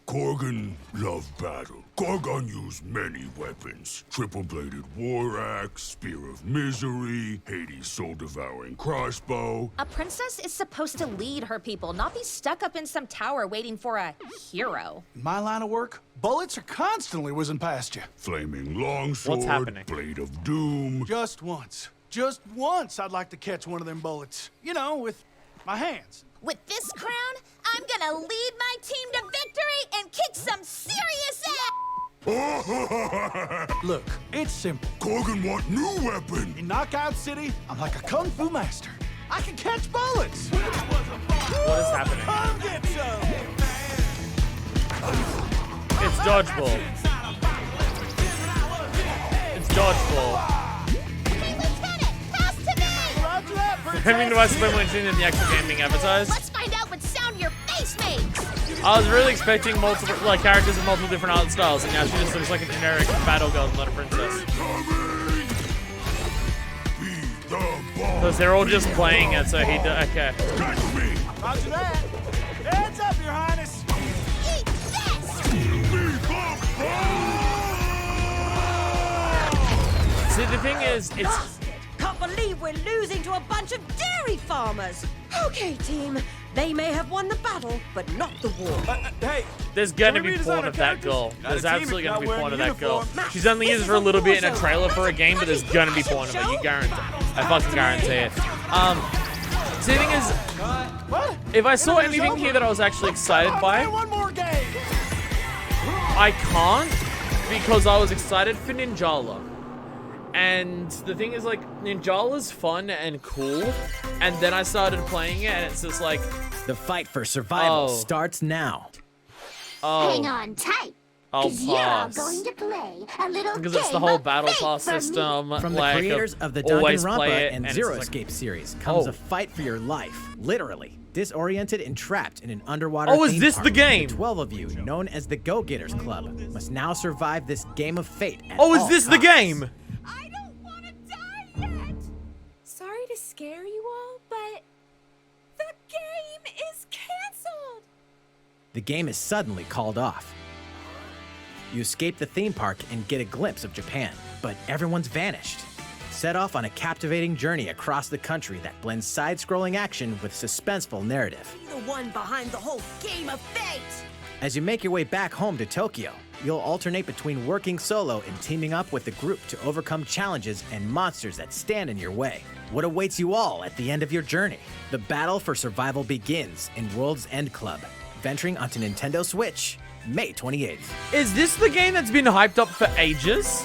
Korgan love battle. Korgan used many weapons. Triple-bladed war axe, spear of misery, Hades' soul-devouring crossbow. A princess is supposed to lead her people, not be stuck up in some tower waiting for a hero. In my line of work, bullets are constantly whizzing past you. Flaming longsword, blade of doom. Just once I'd like to catch one of them bullets. You know, with my hands. With this crown, I'm gonna lead my team to victory and kick some serious ass! Look, it's simple. Korgan want new weapon. In Knockout City, I'm like a kung fu master. I can catch bullets. what is happening? Come get some. It's dodgeball. It's dodgeball. I mean, do I spend when seeing in the actual game being advertised? Let's find out what sound your face makes! I was really expecting multiple, like, characters with multiple different art styles, and now she just looks like a generic battle girl, not a princess. Because they're all just playing it, so he okay. Roger that. Hands up, Your Highness. Eat this! See, the thing is, it's... Can't believe we're losing to a bunch of dairy farmers. Okay, team. They may have won the battle, but not the war. Hey, there's gonna be porn of that girl. There's absolutely gonna be porn of that girl. She's only used for a little bit in a trailer for a game, but there's gonna be porn of it. You guarantee. I fucking guarantee it. See, the thing is, if I saw anything here that I was actually excited by, I can't because I was excited for Ninjala. And the thing is, like, Ninjala's fun and cool, and then I started playing it, and it's just like... The fight for survival starts now. Hang on tight, because you're going to play a little because it's the whole battle pass system. From like, the creators of the Danganronpa and Zero Escape series comes a fight for your life, literally. Disoriented and trapped in an underwater theme this park, the game? The 12 of you, known as the Go-Getters Club, must now survive this game of fate at is all this the costs. game? Sorry to scare you all, but the game is canceled. The game is suddenly called off. You escape the theme park and get a glimpse of Japan, but everyone's vanished. Set off on a captivating journey across the country that blends side-scrolling action with suspenseful narrative. The one behind the whole game of fate. As you make your way back home to Tokyo, you'll alternate between working solo and teaming up with the group to overcome challenges and monsters that stand in your way. What awaits you all at the end of your journey? The battle for survival begins in World's End Club, venturing onto Nintendo Switch, May 28th. Is this the game that's been hyped up for ages?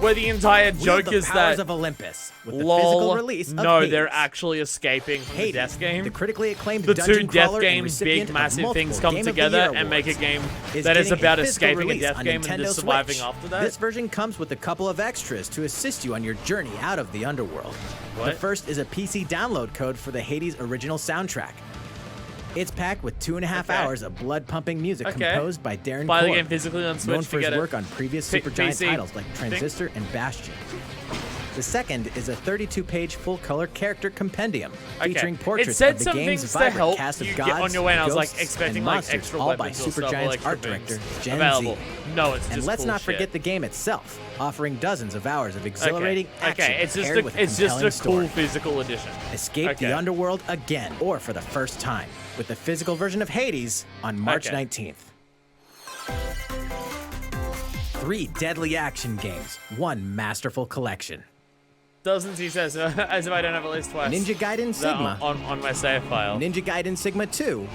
where the entire Wield joke the is powers that of Olympus with the physical lol, release of no, Hades. they're actually escaping from the Hades, death game. the critically acclaimed The dungeon two death crawler and games, recipient big of massive multiple things come Game of the together Year and make a awards, game is that is getting about a physical escaping a release death on game and Nintendo just surviving Switch. after that. This version comes with a couple of extras to assist you on your journey out of the underworld. What? The first is a PC download code for the Hades original soundtrack. It's packed with 2.5 hours of blood-pumping music composed by Darren Buy the Korb, game physically on Switch known to for his get it. work on previous Supergiant PC. titles like Transistor and Bastion. The second is a 32-page full-color character compendium featuring portraits it said of the some game's things to vibrant help cast of you gods, get on your way, and I was like ghosts, expecting and like monsters, extra all by weapons or stuff, Supergiant's like art things director, Gen available. Z. No, it's And just let's cool not shit. forget the game itself, offering dozens of hours of exhilarating action Okay, it's just paired a, with it's just compelling a cool story. physical edition. Escape the underworld again, or for the first time, with the physical version of Hades on March 19th. 3 deadly action games, 1 masterful collection. Dozens, he says, as if I don't have at least twice. Ninja Gaiden Sigma on my save file. Ninja Gaiden Sigma 2.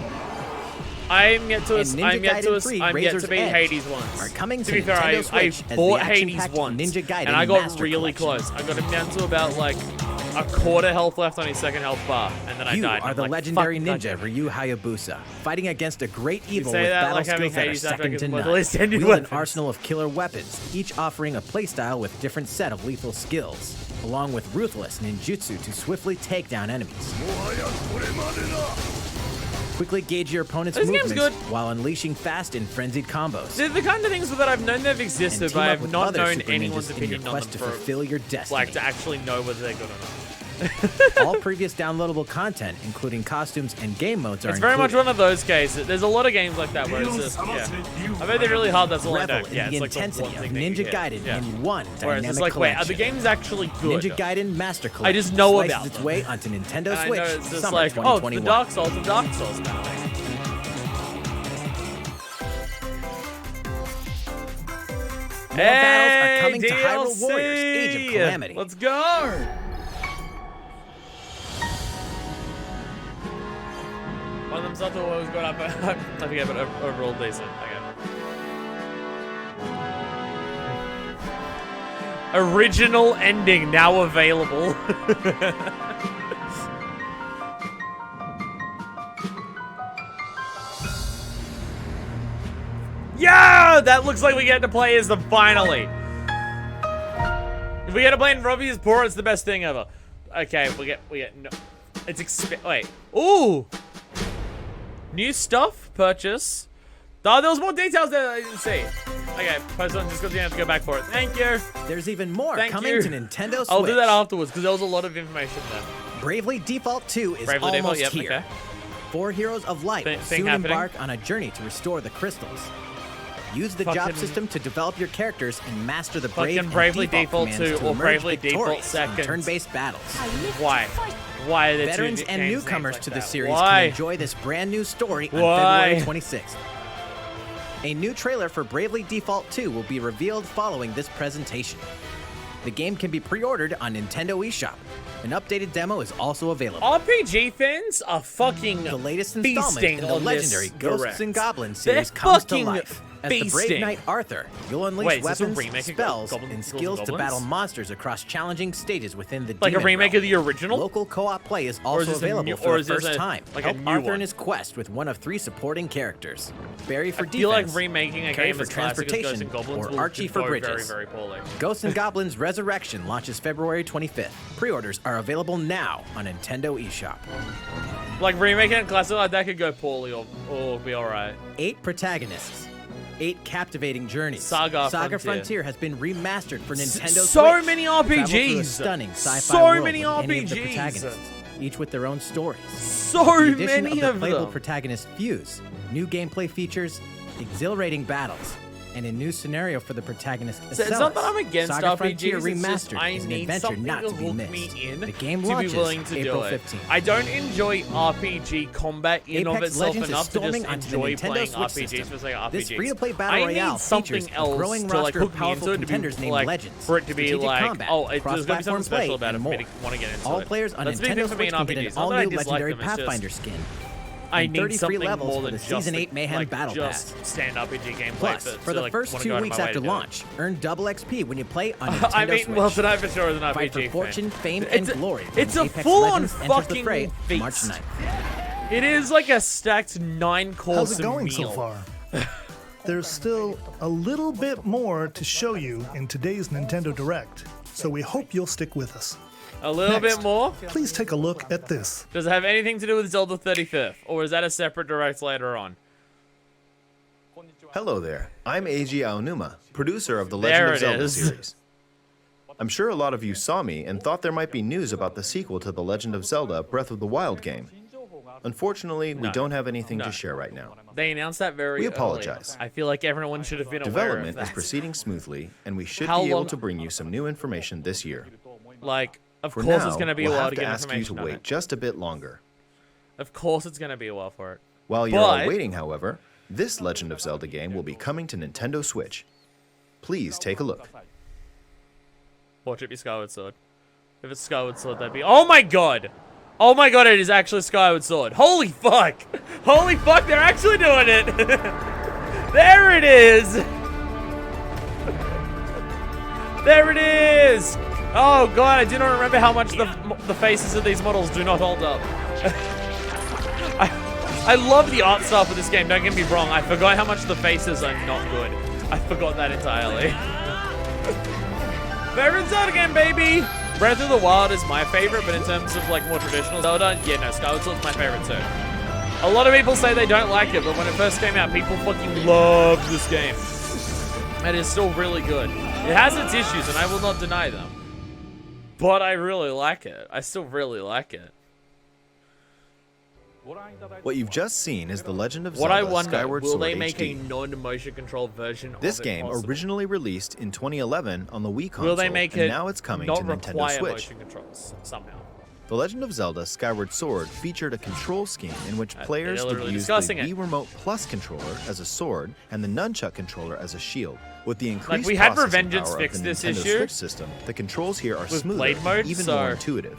I'm yet to and Ninja Gaiden 3 Razor's beat Edge Hades once. are coming to to be fair, Nintendo I Switch as bought the Hades action-packed once, Ninja Gaiden and I got Master really Collection. close. I got him down to about like a quarter health left on his second health bar, and then I You died. are I'm the like, legendary fuck, ninja Ryu Hayabusa, fighting against a great evil say with that battle like having skills that are Hades after I second get to one of none. the least ended Wield an weapons. arsenal of killer weapons, each offering a playstyle with different set of lethal skills, along with ruthless ninjutsu to swiftly take down enemies. Quickly gauge your opponent's This game's movements good. while unleashing fast and frenzied combos. They're the kind of things that I've known they've existed, And but team I up have with not other known super anyone's ninjas in your opinion on quest them to for, fulfill your destiny. like, to actually know whether they're good or not. All previous downloadable content, including costumes and game modes, are It's very much included. one of those cases. There's a lot of games like that where it's just, yeah. I bet they're really hard, that's all I know. Revel in Yeah, the it's like the intensity one of thing that you Ninja get. Gaiden Yeah. in one Whereas dynamic it's like, wait, are the collection. games actually good? Ninja Gaiden Master Collection I just know slices about its them. way onto Nintendo And I Switch know it's just summer like, oh, it's the 2021. Dark Souls kind of thing. More battles are coming to DLC! Hyrule Warriors Age of Calamity. Let's go! One of them's not the one who's going up. I forget, but overall decent. Okay. Original ending now available. Yeah, that looks like we get to play as them finally. If we get to play in Robbie's Poor, it's the best thing ever. Okay, we get no. It's wait. Ooh. New stuff purchase. Oh, there was more details there that I didn't see. Okay, post on Discord, you have to go back for it. Thank you. There's even more Thank coming you. to Nintendo Switch. I'll do that afterwards because there was a lot of information there. Bravely Default 2 is Bravely Default, almost yep, here. okay. 4 heroes of light will Thing soon happening. embark on a journey to restore the crystals. Use the job Fucking- system to develop your characters and master the brave Fucking and Bravely default Default commands 2 to or emerge Bravely Default victorious in 2nd. turn-based battles. Why? Why are there Veterans two and games newcomers named to like the that? series Why? can enjoy this brand new story on Why? February 26th. A new trailer for Bravely Default 2 will be revealed following this presentation. The game can be pre-ordered on Nintendo eShop. An updated demo is also available. RPG fans are fucking The latest installment feasting in the on legendary this Ghosts direct. and Goblins They're series comes to fucking life. As the brave feasting. knight Arthur, you'll unleash Wait, is this a weapons, remake of spells, Goblins and and skills to Goblins? battle monsters across challenging stages within the Like a Demon remake Realm. of the original? Local co-op play is Or is also this a available new- for or the is this first a- time. like a Help new Arthur one? in his quest with one of 3 supporting characters. Barry for I feel like defense, remaking a Carrie game for as classic as Ghosts transportation, and Goblins or will Archie for go bridges. very, very poorly. Ghosts and Goblins Resurrection launches February 25th. Pre-orders are available now on Nintendo eShop. Like remaking a classic like that could go poorly or be alright. 8 protagonists. 8 captivating journeys. Saga Frontier has been remastered for Nintendo so Switch. many Travel through a RPGs. stunning sci-fi So world many with any of the RPGs. protagonists, each with their own stories. So the addition many of of the playable them. protagonists fuse, new gameplay features, exhilarating battles, and a new scenario for the protagonist. So it's not that I'm Acelus. against Saga Frontier RPGs, it's just Remastered I is an need adventure something not to to be hook missed. me in The game to be launches willing to April do it. 15th. I don't enjoy RPG combat in of Apex itself Legends is enough to just storming onto the enjoy Nintendo playing Switch RPGs system. for like RPGs. This free-to-play battle I royale need something features a else growing to like roster of hook me powerful into it to be contenders named like Legends, for it to be strategic like combat, oh there's gonna be something cross-platform play, special about it and for me more. to want to get into All it. players on That's a big Nintendo thing for me Switch in can get RPGs. an Not that I all-new dislike legendary them, it's just- Pathfinder skin. I and need 30 free something levels more for than the just Season 8 Mayhem like, Battle just Pass. stand RPG gameplay. Plus, for the first 2 weeks after launch, earn double XP when you play on Nintendo I mean, Switch. well, tonight for sure is an RPG Fight for fan. fortune, fame, It's and a- glory. It's when a Apex full-on Legends enters the fucking fray feast. March 9th. It is like a stacked 9-course How's it going meal. so far? There's still a little bit more to show you in today's Nintendo Direct, so we hope you'll stick with us. A little Next, bit more? Please take a look at this. Does it have anything to do with Zelda 35th? Or is that a separate direct later on? Hello there. I'm Eiji Aonuma, producer of the There Legend of it Zelda is. series. I'm sure a lot of you saw me and thought there might be news about the sequel to the Legend of Zelda Breath of the Wild game. Unfortunately, we No. don't have anything No. to share right now. They announced that very We early. apologize. I feel like everyone should have been aware of Development is that. proceeding smoothly, and we should How be able long- to bring you some new information this year. Like, of For course now, it's going to be we'll a while have to to get ask you to information on wait it. just a bit longer. Of course it's going to be a while for it. While you're all But- waiting, however, this Legend of Zelda game will be coming to Nintendo Switch. Please take a look. Watch it be Skyward Sword. If it's Skyward Sword, that'd be... Oh my god! Oh my god, it is actually Skyward Sword. Holy fuck! Holy fuck, they're actually doing it! There it is! There it is! Oh god, I do not remember how much the faces of these models do not hold up. I love the art style for this game, don't get me wrong. I forgot how much the faces are not good. I forgot that entirely. Favorite Zelda game, baby! Breath of the Wild is my favorite, but in terms of like more traditional Zelda, yeah, no, Skyward Sword's my favorite too. A lot of people say they don't like it, but when it first came out, people fucking loved this game. And it's still really good. It has its issues, and I will not deny them. But I really like it. I still really like it. What you've just seen is the Legend of What Zelda I wonder, Skyward will Sword they make HD. a non-motion control version This of it game possible? originally released in 2011 on the Wii console, Will they make and it now it's coming not to Nintendo require Switch. motion controls somehow? The Legend of Zelda Skyward Sword featured a control scheme in which players they're would literally use the discussing it. Wii Remote Plus controller as a sword and the Nunchuck controller as a shield. With the increased we had processing Revengeance power fix of the this Nintendo issue Switch system, the controls here are with smoother Blade mode, and even so- more intuitive.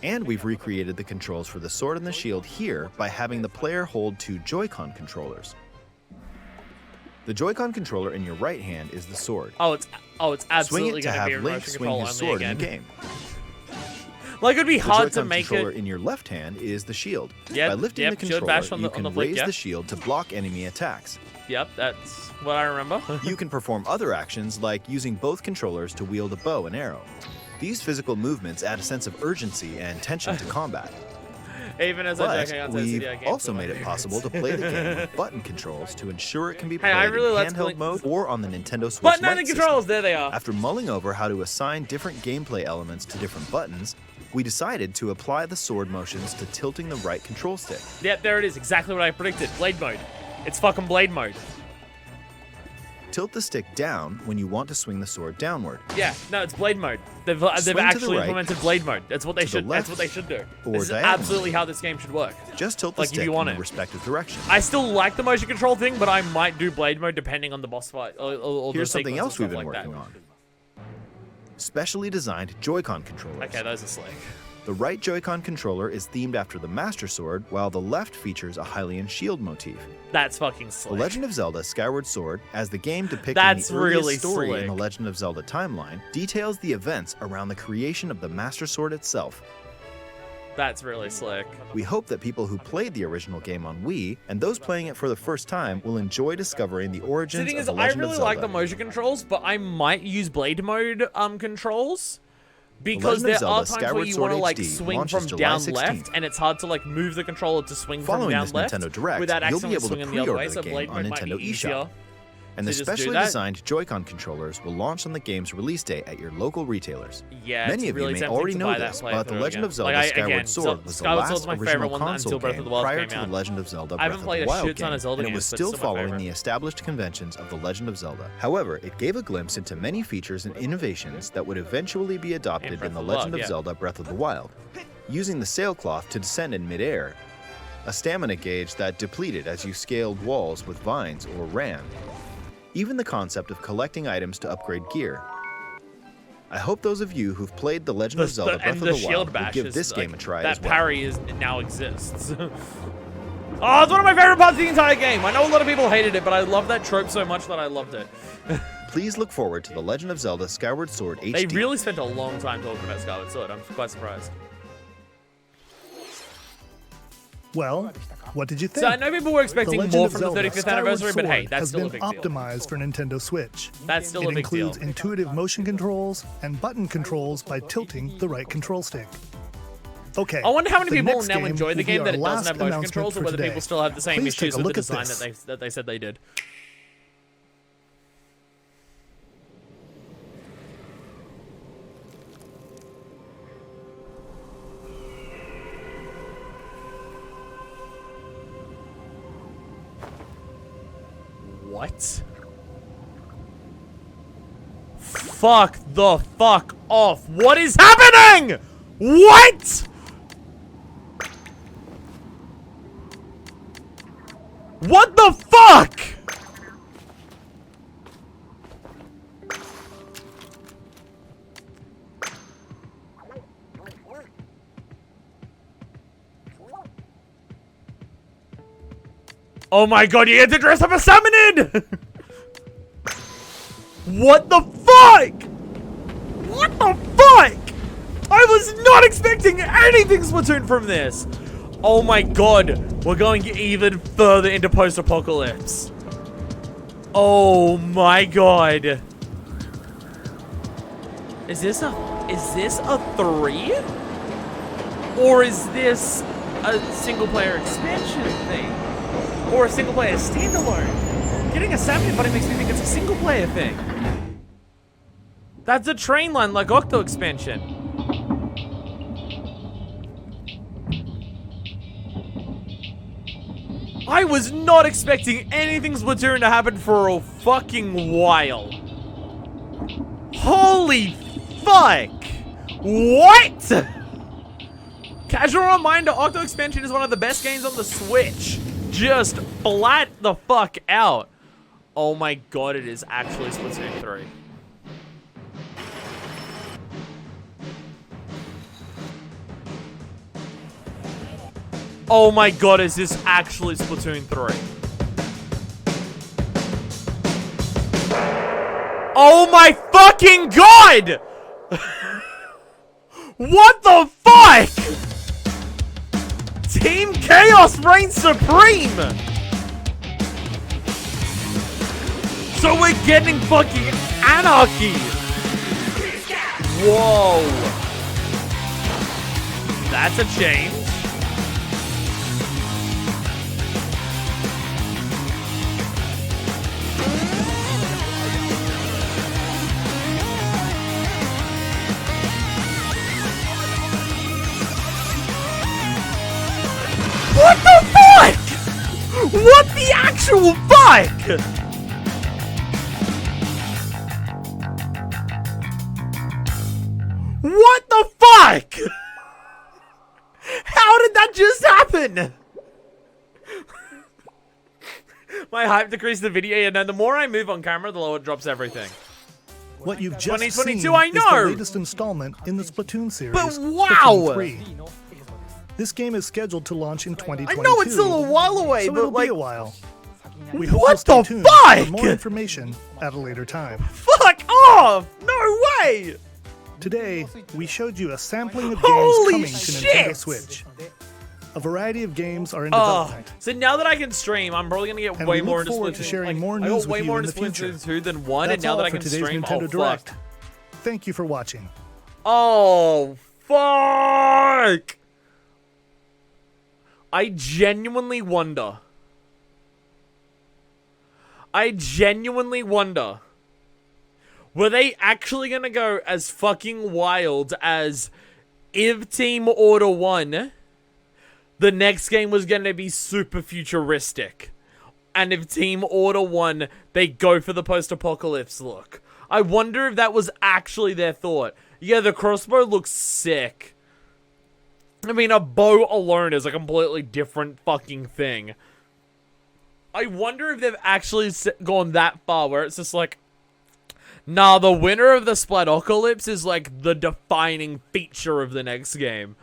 And we've recreated the controls for the sword and the shield here by having the player hold 2 Joy-Con controllers. The Joy-Con controller in your right hand is the sword. Oh, it's absolutely Swing it to going to be have a Link motion swing control his only sword in again. the game. Like, it'd be The hard to Joy-Con make controller it. in your left hand is the shield. Yep, By lifting yep, the shield controller, bash on you the can flick, raise yeah. the shield to block enemy attacks. Yep, that's what I remember. You can perform other actions like using both controllers to wield a bow and arrow. These physical movements add a sense of urgency and tension to combat. Even as I But joke against we've games also are my made it favorites. possible to play the game with button controls to ensure it can be Hey, played I really in like handheld playing- mode or on the Nintendo Switch Button Lite only system. controls, there they are. After mulling over how to assign different gameplay elements to different buttons, we decided to apply the sword motions to tilting the right control stick. Yep, there it is. Exactly what I predicted. Blade mode. It's fucking blade mode. Tilt the stick down when you want to swing the sword downward. Yeah, no, it's blade mode. They've Swing to the actually right, implemented blade mode. That's what they to the should. That's left, what they should do. or This is diagonally. absolutely how this game should work. Just tilt the Like, if stick you want in it. the respective direction. I still like the motion control thing, but I might do blade mode depending on the boss fight or Here's the something sequence else and we've stuff been like working that. on. Specially designed Joy-Con controllers. Okay, those are slick. The right Joy-Con controller is themed after the Master Sword, while the left features a Hylian shield motif. That's fucking The slick. Legend of Zelda Skyward Sword, as the game depicting That's the earliest really story in the slick. Legend of Zelda timeline, details the events around the creation of the Master Sword itself. That's really slick. We hope that people who played the original game on Wii and those playing it for the first time will enjoy discovering the The origins thing of is, the I Legend of really Zelda. like the motion controls, but I might use blade mode controls. Because Legend of there are Zelda times where Skyward you Sword want to like HD swing launches from July down 16th. left, and it's hard to like move the controller to swing Following from down this left Nintendo Direct, without you'll be accidentally able to swinging the other way. pre-order So the blade game on mode might Nintendo be easier. eShop. And the to just do specially that. designed Joy-Con controllers will launch on the game's release day at your local retailers. Yeah, Many it's of really you may tempting already to know buy that this, playthrough but The Legend again. of Zelda Like, Skyward again, Sword was the Skyward last Sword's my favorite original one console until Breath game of the Wild prior came to out. The Legend of Zelda I Breath haven't of played the a Wild shit ton game, of Zelda and it games, was but still it's still my following favorite. the established conventions of The Legend of Zelda. However, it gave a glimpse into many features and innovations that would eventually be adopted in The Legend of Zelda Breath of the Wild. Using the sailcloth to descend in midair, a stamina gauge that depleted as you scaled walls with vines or ran, even the concept of collecting items to upgrade gear. I hope those of you who've played The Legend of Zelda Breath of the Wild will give this game a try as well. That parry now exists. Oh, it's one of my favorite parts of the entire game. I know a lot of people hated it, but I love that trope so much that I loved it. Please look forward to The Legend of Zelda Skyward Sword HD. They really spent a long time talking about Skyward Sword. I'm quite surprised. Well, what did you think? So I know people were expecting more from Zelda, the 35th Skyward anniversary, but hey, Sword that's still a big deal. has been optimized for Nintendo Switch. That's still a big deal. It includes intuitive motion controls and button controls by tilting the right control stick. Okay. I wonder how many the people next now game enjoy the will be game that our it doesn't last have motion announcement controls, or for whether today. people still have the same Please take issues a with the look at design this. that they said they did. What? Fuck the fuck off. What is happening? What? What the fuck? Oh my god, you get to dress up as Salmonid! What the fuck? What the fuck? I was not expecting anything Splatoon from this. Oh my god, we're going even further into post-apocalypse. Oh my god. Is this a 3? Or is this a single player expansion thing? Or a single player standalone? Getting a Salmon Buddy makes me think it's a single player thing. That's a train line like Octo expansion. I was not expecting anything Splatoon to happen for a fucking while. Holy fuck! What? Casual reminder, Octo expansion is one of the best games on the Switch. Just flat the fuck out. Oh my god, it is actually Splatoon 3. Oh my god, is this actually Splatoon 3? Oh my fucking god! What the fuck? Team Chaos reigns supreme! So we're getting fucking anarchy! Whoa! That's a change. What the fuck? What the actual fuck? What the fuck? How did that just happen? My hype decreased the video, and then the more I move on camera, the lower it drops everything. What you've just 2022, seen I is know! the latest installment in the Splatoon series. But wow! Splatoon 3. This game is scheduled to launch in 2022. I know it's still a while away, so but it'll like, be a while. We hope what you'll stay the tuned fuck? for more information at a later time. Fuck off! No way! Today, we showed you a sampling of Holy games coming shit! to Nintendo Switch. A variety of games are in development. So now that I can stream, I'm probably gonna get And way we more look into forward to Splatoon. sharing Like, more I news got way with you more in into the future. Splatoon 2 than 1, That's and now all that I for can today's stream, Nintendo oh Direct. fuck. Thank you for watching. Oh fuck! I genuinely wonder. Were they actually gonna go as fucking wild as if Team Order 1, the next game was gonna be super futuristic? And if Team Order 1, they go for the post-apocalypse look. I wonder if that was actually their thought. Yeah, the crossbow looks sick. I mean, a bow alone is a completely different fucking thing. I wonder if they've actually gone that far where it's just like, Nah, the winner of the Splatocalypse is like the defining feature of the next game.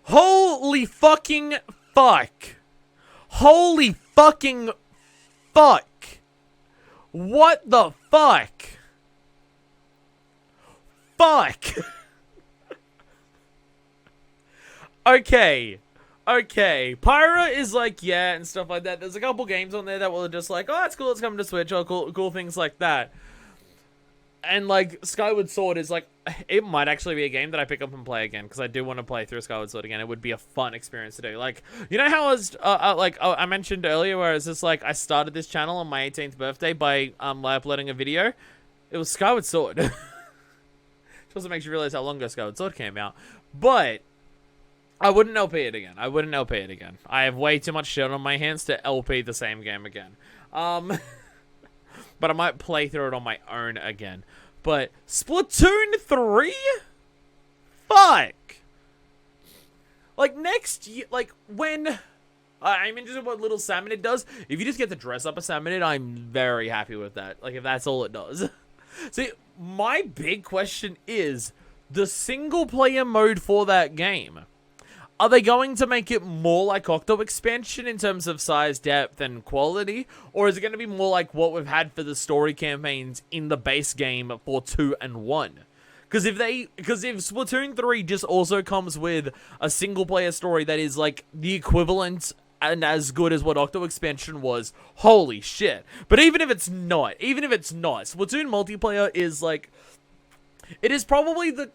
Holy fucking fuck. Holy fucking fuck. What the fuck? Fuck. Okay. Pyra is like, yeah, and stuff like that. There's a couple games on there that were just like, oh, that's cool, it's coming to Switch, or cool things like that. And like, Skyward Sword is like, it might actually be a game that I pick up and play again, because I do want to play through Skyward Sword again. It would be a fun experience to do. Like, you know how I was, I mentioned earlier where it's just like, I started this channel on my 18th birthday by uploading a video? It was Skyward Sword. It also makes you realize how long ago Skyward Sword came out. But I wouldn't LP it again. I have way too much shit on my hands to LP the same game again. But I might play through it on my own again. But Splatoon 3? Fuck! Like, next year, like, when... I'm interested in what Little Salmonid does. If you just get to dress up a Salmonid, I'm very happy with that. Like, if that's all it does. See, my big question is the single-player mode for that game. Are they going to make it more like Octo Expansion in terms of size, depth, and quality? Or is it going to be more like what we've had for the story campaigns in the base game for 2 and 1? Because if Splatoon 3 just also comes with a single-player story that is like the equivalent and as good as what Octo Expansion was, holy shit. But even if it's not, Splatoon multiplayer is like... It is probably the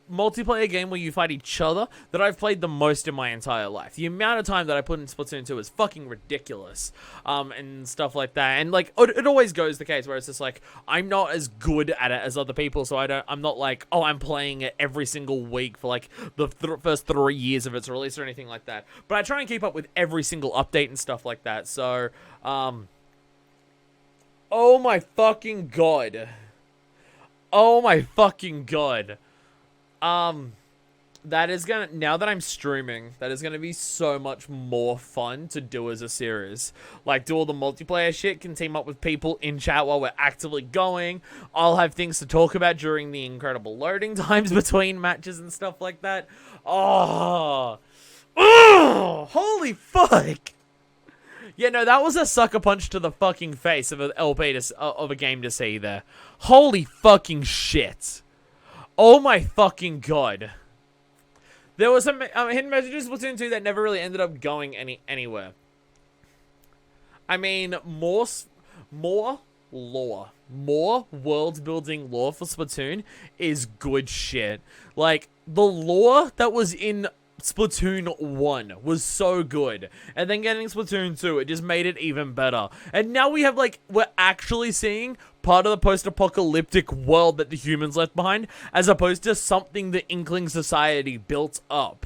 multiplayer game where you fight each other that I've played the most in my entire life. The amount of time that I put in Splatoon 2 is fucking ridiculous, and stuff like that. And like, it always goes the case where it's just like, I'm not as good at it as other people, so I'm not like, oh, I'm playing it every single week for like the first 3 years of its release or anything like that. But I try and keep up with every single update and stuff like that. So, oh my fucking god. Oh my fucking god. That is gonna, now that I'm streaming, that is gonna be so much more fun to do as a series. Like, do all the multiplayer shit, can team up with people in chat while we're actively going. I'll have things to talk about during the incredible loading times between matches and stuff like that. Oh, holy fuck. Yeah, no, that was a sucker punch to the fucking face of an LP of a game to see there. Holy fucking shit. Oh my fucking god. There was some hidden messages in Splatoon 2 that never really ended up going anywhere. I mean, more lore. More world-building lore for Splatoon is good shit. Like, the lore that was in Splatoon 1 was so good, and then getting Splatoon 2, it just made it even better. And now we have, like, we're actually seeing part of the post-apocalyptic world that the humans left behind, as opposed to something the Inkling Society built up.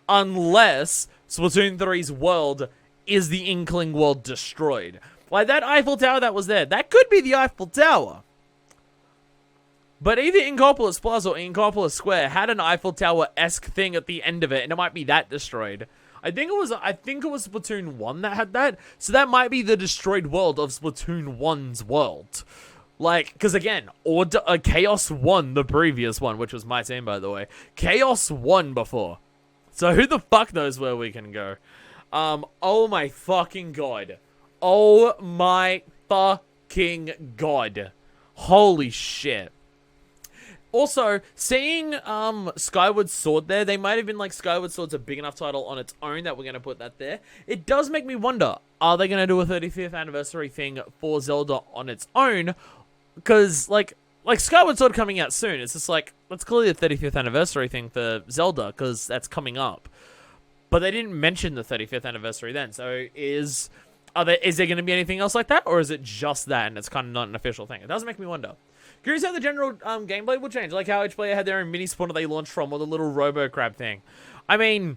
Unless Splatoon 3's world is the Inkling world destroyed. Like, that Eiffel Tower that was there, that could be the Eiffel Tower. But either Inkopolis Plaza or Inkopolis Square had an Eiffel Tower-esque thing at the end of it, and it might be that destroyed. I think it was Splatoon 1 that had that, so that might be the destroyed world of Splatoon 1's world. Like, because again, Chaos won the previous one, which was my team, by the way. Chaos won before. So who the fuck knows where we can go? Oh my fucking god. Oh my fucking god. Holy shit. Also, seeing Skyward Sword there, they might have been like, Skyward Sword's a big enough title on its own that we're going to put that there. It does make me wonder, are they going to do a 35th anniversary thing for Zelda on its own? Because, like Skyward Sword coming out soon, it's just like, that's clearly a 35th anniversary thing for Zelda, because that's coming up. But they didn't mention the 35th anniversary then, so is there going to be anything else like that? Or is it just that, and it's kind of not an official thing? It does make me wonder. Curious how the general gameplay will change, like how each player had their own mini spawner they launched from, or the little robo crab thing. I mean,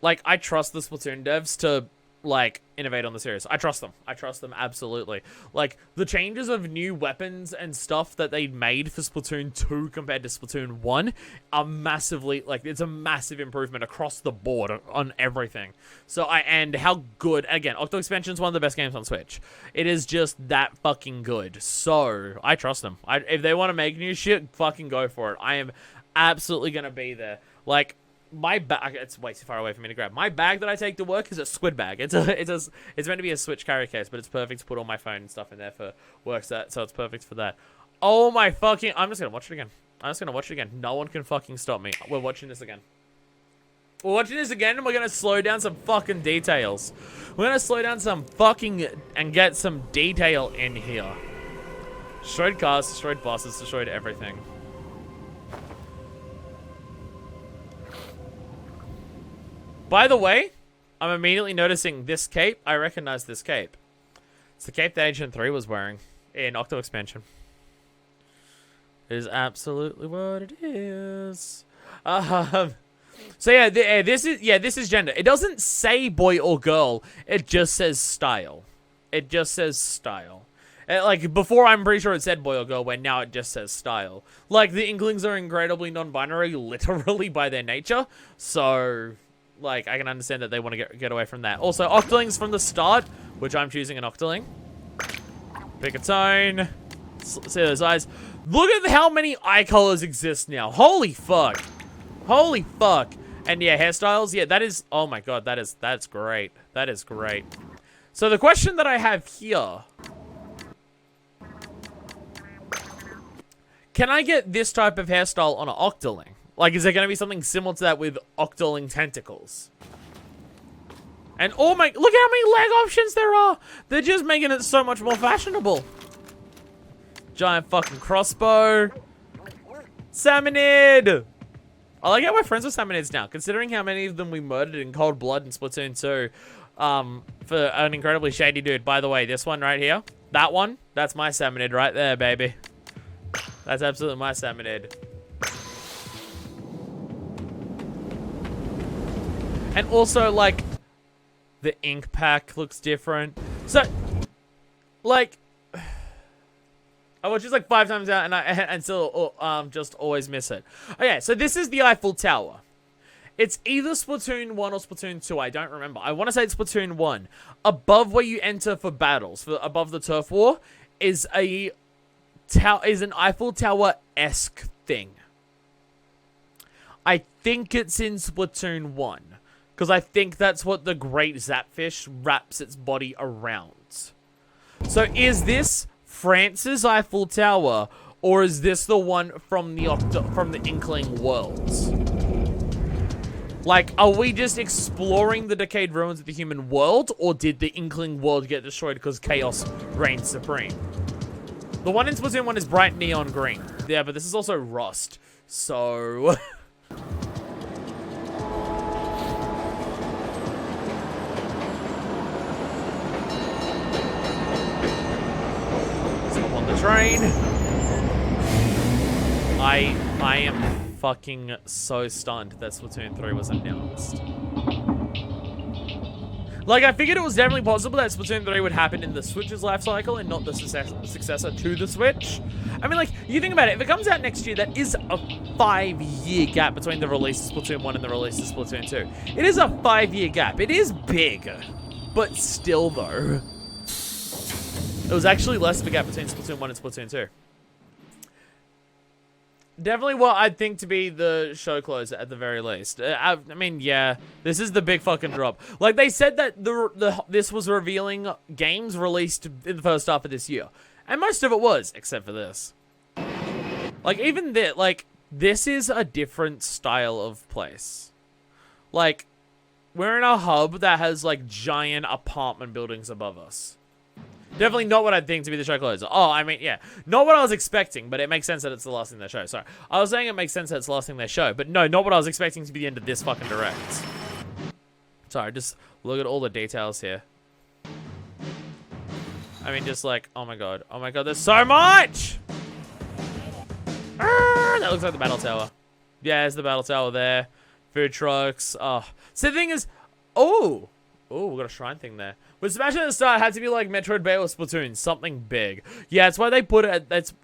like, I trust the Splatoon devs to like, innovate on the series. I trust them. I trust them absolutely. Like, the changes of new weapons and stuff that they made for Splatoon 2 compared to Splatoon 1 are massively, like, it's a massive improvement across the board on everything. So, and how good, again, Octo Expansion is one of the best games on Switch. It is just that fucking good. So, I trust them. If they want to make new shit, fucking go for it. I am absolutely going to be there. Like, my bag, it's way too far away for me to grab. My bag that I take to work is a squid bag. It's meant to be a Switch carry case, but it's perfect to put all my phone and stuff in there for work, so it's perfect for that. Oh my fucking, I'm just gonna watch it again. I'm just gonna watch it again. No one can fucking stop me. We're watching this again. We're watching this again, and we're gonna slow down some fucking details. We're gonna slow down some fucking, and get some detail in here. Destroyed cars, destroyed bosses, destroyed everything. By the way, I'm immediately noticing this cape. I recognize this cape. It's the cape that Agent 3 was wearing in Octo Expansion. It is absolutely what it is. So yeah, this is gender. It doesn't say boy or girl. It just says style. It just says style. Like, before, I'm pretty sure it said boy or girl, where now it just says style. Like, the Inklings are incredibly non-binary, literally, by their nature. So, like, I can understand that they want to get away from that. Also, Octolings from the start, which I'm choosing an Octoling. Pick a tone. See those eyes. Look at how many eye colors exist now. Holy fuck. Holy fuck. And yeah, hairstyles. Yeah, that is... Oh my god, that's great. That is great. So the question that I have here... Can I get this type of hairstyle on an Octoling? Like, is there going to be something similar to that with Octoling tentacles? And oh my, look how many leg options there are. They're just making it so much more fashionable. Giant fucking crossbow. Salmonid. I like how we're friends with Salmonids now, considering how many of them we murdered in cold blood in Splatoon 2. For an incredibly shady dude. By the way, this one right here, that one, that's my Salmonid right there, baby. That's absolutely my Salmonid. And also, like, the ink pack looks different. So, like, I watched this like 5 times out, and still just always miss it. Okay, so this is the Eiffel Tower. It's either Splatoon 1 or Splatoon 2. I don't remember. I want to say it's Splatoon 1. Above where you enter for battles, above the turf war, is an Eiffel Tower-esque thing. I think it's in Splatoon 1. Because I think that's what the Great Zapfish wraps its body around. So is this France's Eiffel Tower, or is this the one from the Inkling worlds? Like, are we just exploring the decayed ruins of the human world, or did the Inkling world get destroyed because chaos reigned supreme? The one in Splatoon 1 is bright neon green. Yeah, but this is also rust. So... train. I am fucking so stunned that Splatoon 3 was announced. Like, I figured it was definitely possible that Splatoon 3 would happen in the Switch's life cycle and not the successor to the Switch. I mean, like, you think about it, if it comes out next year, that is a 5-year gap between the release of Splatoon 1 and the release of Splatoon 2. It is a 5-year gap. It is big, but still, though. It was actually less of a gap between Splatoon 1 and Splatoon 2. Definitely what I'd think to be the show closer at the very least. I mean, yeah, this is the big fucking drop. Like, they said that this was revealing games released in the first half of this year. And most of it was, except for this. Like, even this, like, this is a different style of place. Like, we're in a hub that has, like, giant apartment buildings above us. Definitely not what I'd think to be the show closer. Oh, I mean, yeah. Not what I was expecting, but it makes sense that it's the last thing they show. Sorry. I was saying it makes sense that it's the last thing they show, but no, not what I was expecting to be the end of this fucking direct. Sorry, just look at all the details here. I mean, just like, oh my god, there's so much! That looks like the battle tower. Yeah, there's the battle tower there. Food trucks. Oh. So the thing is, oh, Oh, we got a shrine thing there. With Smash at the start, it had to be like Metroid Bay or Splatoon, something big. Yeah, that's why they put it. That's a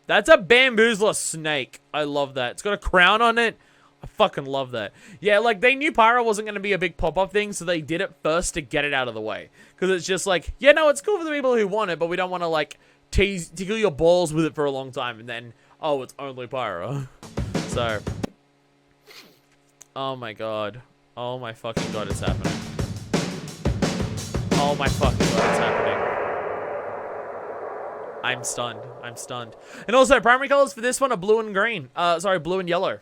bamboozler snake. I love that. It's got a crown on it. I fucking love that. Yeah, like they knew Pyro wasn't gonna be a big pop-up thing, so they did it first to get it out of the way. Because it's just like, yeah, no, it's cool for the people who want it, but we don't want to like tickle your balls with it for a long time, and then oh, it's only Pyro. So, oh my god. Oh my fucking god, it's happening. Oh my fucking god, it's happening. I'm stunned. I'm stunned. And also, primary colors for this one are blue and green. Sorry, blue and yellow.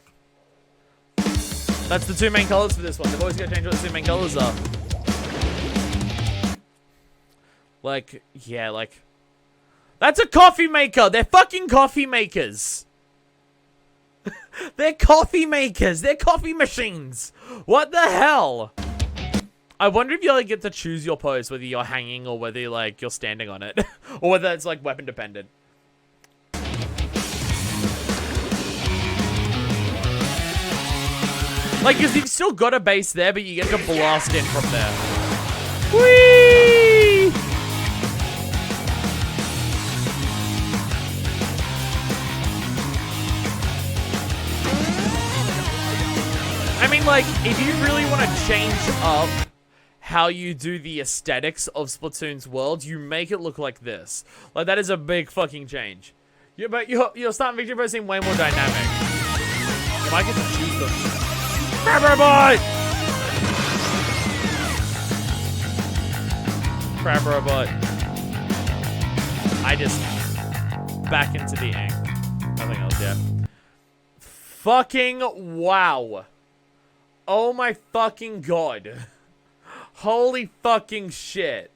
That's the two main colors for this one. They've always got to change what the two main colors are. Like, yeah, like... That's a coffee maker! They're fucking coffee makers! They're coffee makers. They're coffee machines. What the hell? I wonder if you like get to choose your pose, whether you're hanging or whether like you're standing on it, or whether it's like weapon dependent. Like, because you've still got a base there, but you get to blast in from there. Whee! I mean, like, if you really want to change up how you do the aesthetics of Splatoon's world, you make it look like this. Like, that is a big fucking change. Yeah, but you're starting Victory Boat seem way more dynamic. You might get to choose them. Crab Robot! Crab Robot. I just... back into the ink. Nothing else, yeah. Fucking wow. Oh my fucking god. Holy fucking shit.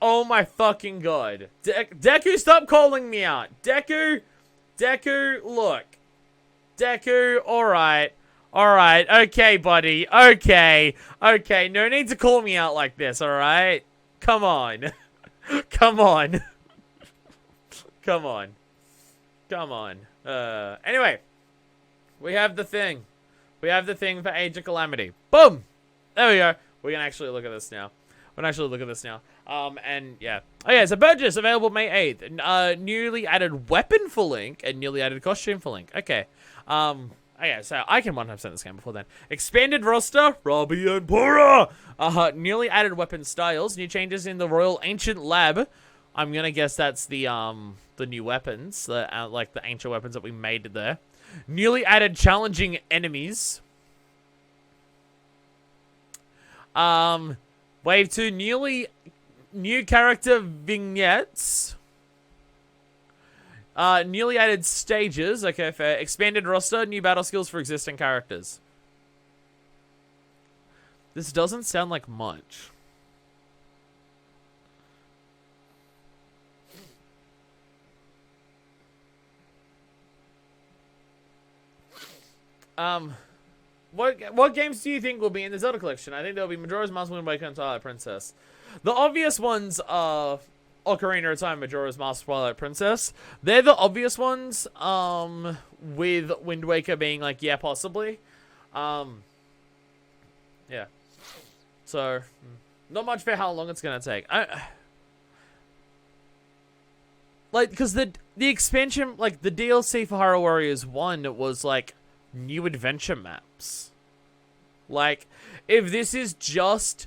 Oh my fucking god. Deku, stop calling me out. Deku, look. Deku, alright. Alright, okay, buddy. Okay. Okay, no need to call me out like this, alright? Come on. Come on. Come on. Come on. Anyway. We have the thing. We have the thing for Age of Calamity. Boom! There we go. We can actually look at this now. We can actually look at this now. And yeah. Oh yeah, so purchase available May 8th. Newly added weapon for Link and newly added costume for Link. Okay. Okay, so I can 100% this game before then. Expanded roster, Robbie and Pura. Newly added weapon styles, new changes in the Royal Ancient Lab. I'm gonna guess that's the new weapons, like the ancient weapons that we made there. Newly added challenging enemies. Wave 2, new character vignettes. Newly added stages. Okay, fair. Expanded roster, new battle skills for existing characters. This doesn't sound like much. What games do you think will be in the Zelda collection? I think there'll be Majora's Mask, Wind Waker, and Twilight Princess. The obvious ones are Ocarina of Time, Majora's Mask, Twilight Princess. They're the obvious ones, with Wind Waker being like, yeah, possibly. Yeah. So, not much for how long it's gonna take. Like, because the expansion, like, the DLC for Hyrule Warriors 1 was, like, new adventure maps. Like, if this is just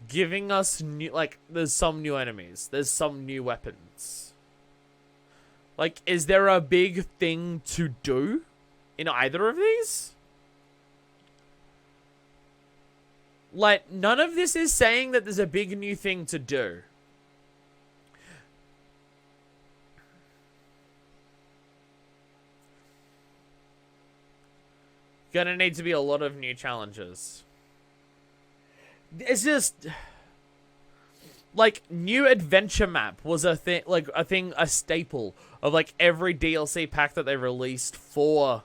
giving us new, like, there's some new enemies, there's some new weapons, like, is there a big thing to do in either of these? Like, none of this is saying that there's a big new thing to do. Gonna need to be a lot of new challenges. It's just... like, new adventure map was a thing, like, a staple of, like, every DLC pack that they released for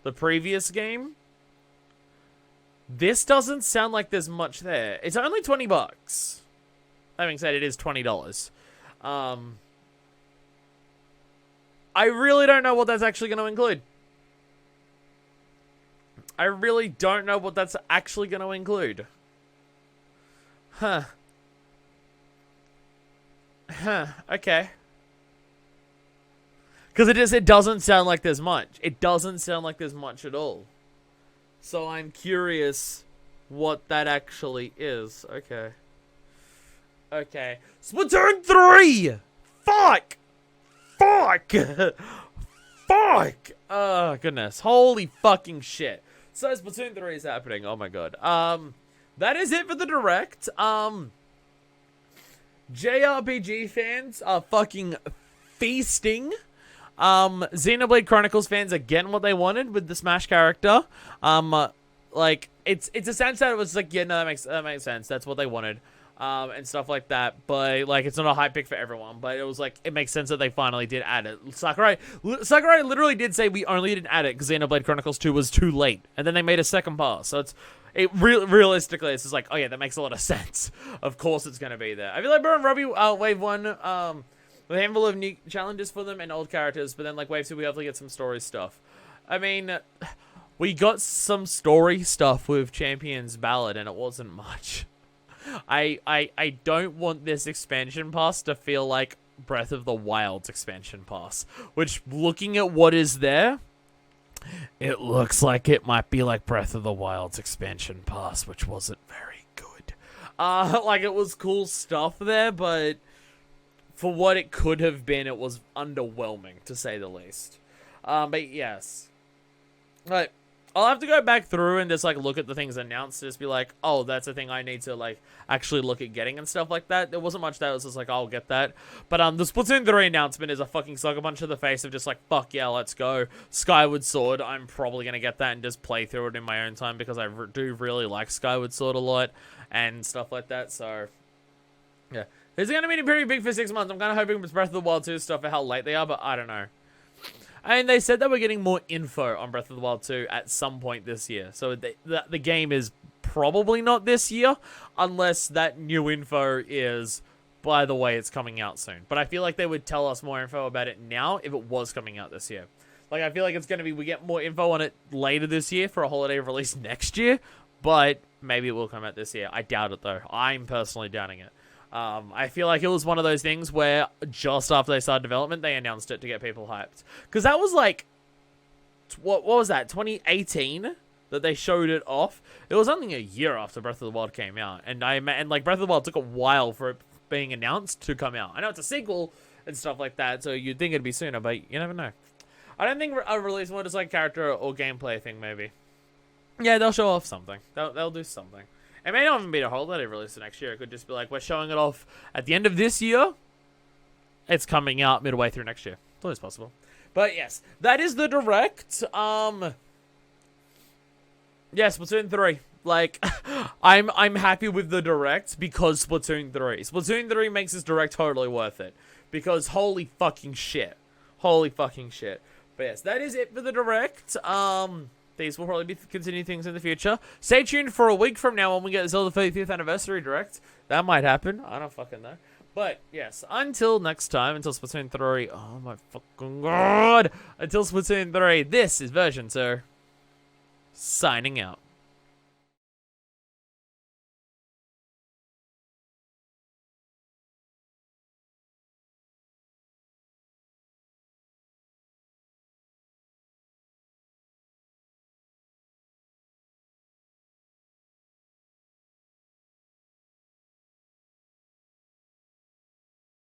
the previous game. This doesn't sound like there's much there. It's only $20. That being said, it is $20. I really don't know what that's actually going to include. I really don't know what that's actually going to include. Huh. Okay. Because it doesn't sound like there's much. It doesn't sound like there's much at all. So I'm curious what that actually is. Okay. Okay. Splatoon 3! Fuck! Fuck! Fuck! Oh, goodness. Holy fucking shit. So Splatoon 3 is happening. Oh my god. That is it for the Direct. JRPG fans are fucking feasting. Xenoblade Chronicles fans are getting what they wanted with the Smash character. Like, it's a sense that it was like, yeah, no, that makes sense. That's what they wanted. And stuff like that, but like it's not a high pick for everyone, but it was like it makes sense that they finally did add it. Sakurai literally did say we only didn't add it because Xenoblade Chronicles 2 was too late, and then they made a second pass. So realistically, it's just like, oh yeah, that makes a lot of sense. Of course, it's gonna be there. I feel like Bro and Robbie Wave 1 with a handful of new challenges for them and old characters, but then like Wave 2 we hopefully get some story stuff. I mean, we got some story stuff with Champions Ballad, and it wasn't much. I don't want this expansion pass to feel like Breath of the Wild's expansion pass. Which, looking at what is there, it looks like it might be like Breath of the Wild's expansion pass, which wasn't very good. Like, it was cool stuff there, but for what it could have been, it was underwhelming, to say the least. But yes. Right. I'll have to go back through and just, like, look at the things announced to just be like, oh, that's a thing I need to, like, actually look at getting and stuff like that. There wasn't much that was just like, I'll get that. But, the Splatoon 3 announcement is a fucking sucker punch to the face of just like, fuck yeah, let's go. Skyward Sword, I'm probably gonna get that and just play through it in my own time because I do really like Skyward Sword a lot and stuff like that, so, yeah. It's gonna be pretty big for 6 months. I'm kind of hoping it's Breath of the Wild 2 stuff for how late they are, but I don't know. And they said that we're getting more info on Breath of the Wild 2 at some point this year. So the game is probably not this year, unless that new info is, by the way, it's coming out soon. But I feel like they would tell us more info about it now if it was coming out this year. Like, I feel like it's going to be, we get more info on it later this year for a holiday release next year. But maybe it will come out this year. I doubt it, though. I'm personally doubting it. I feel like it was one of those things where just after they started development, they announced it to get people hyped. Because that was like, what was that, 2018 that they showed it off? It was only a year after Breath of the Wild came out. And like Breath of the Wild took a while for it being announced to come out. I know it's a sequel and stuff like that, so you'd think it'd be sooner, but you never know. I don't think a release more just like character or gameplay thing, maybe. Yeah, they'll show off something. They'll do something. It may not even be a holiday release next year. It could just be like, we're showing it off at the end of this year. It's coming out midway through next year. It's always possible. But yes, that is the Direct. Yes, Splatoon 3. Like, I'm happy with the Direct because Splatoon 3. Splatoon 3 makes this Direct totally worth it. Because holy fucking shit. Holy fucking shit. But yes, that is it for the Direct. These will probably be continuing things in the future. Stay tuned for a week from now when we get Zelda 35th Anniversary Direct. That might happen. I don't fucking know. But, yes, until next time, until Splatoon 3. Oh, my fucking god. Until Splatoon 3, this is Version2. Signing out.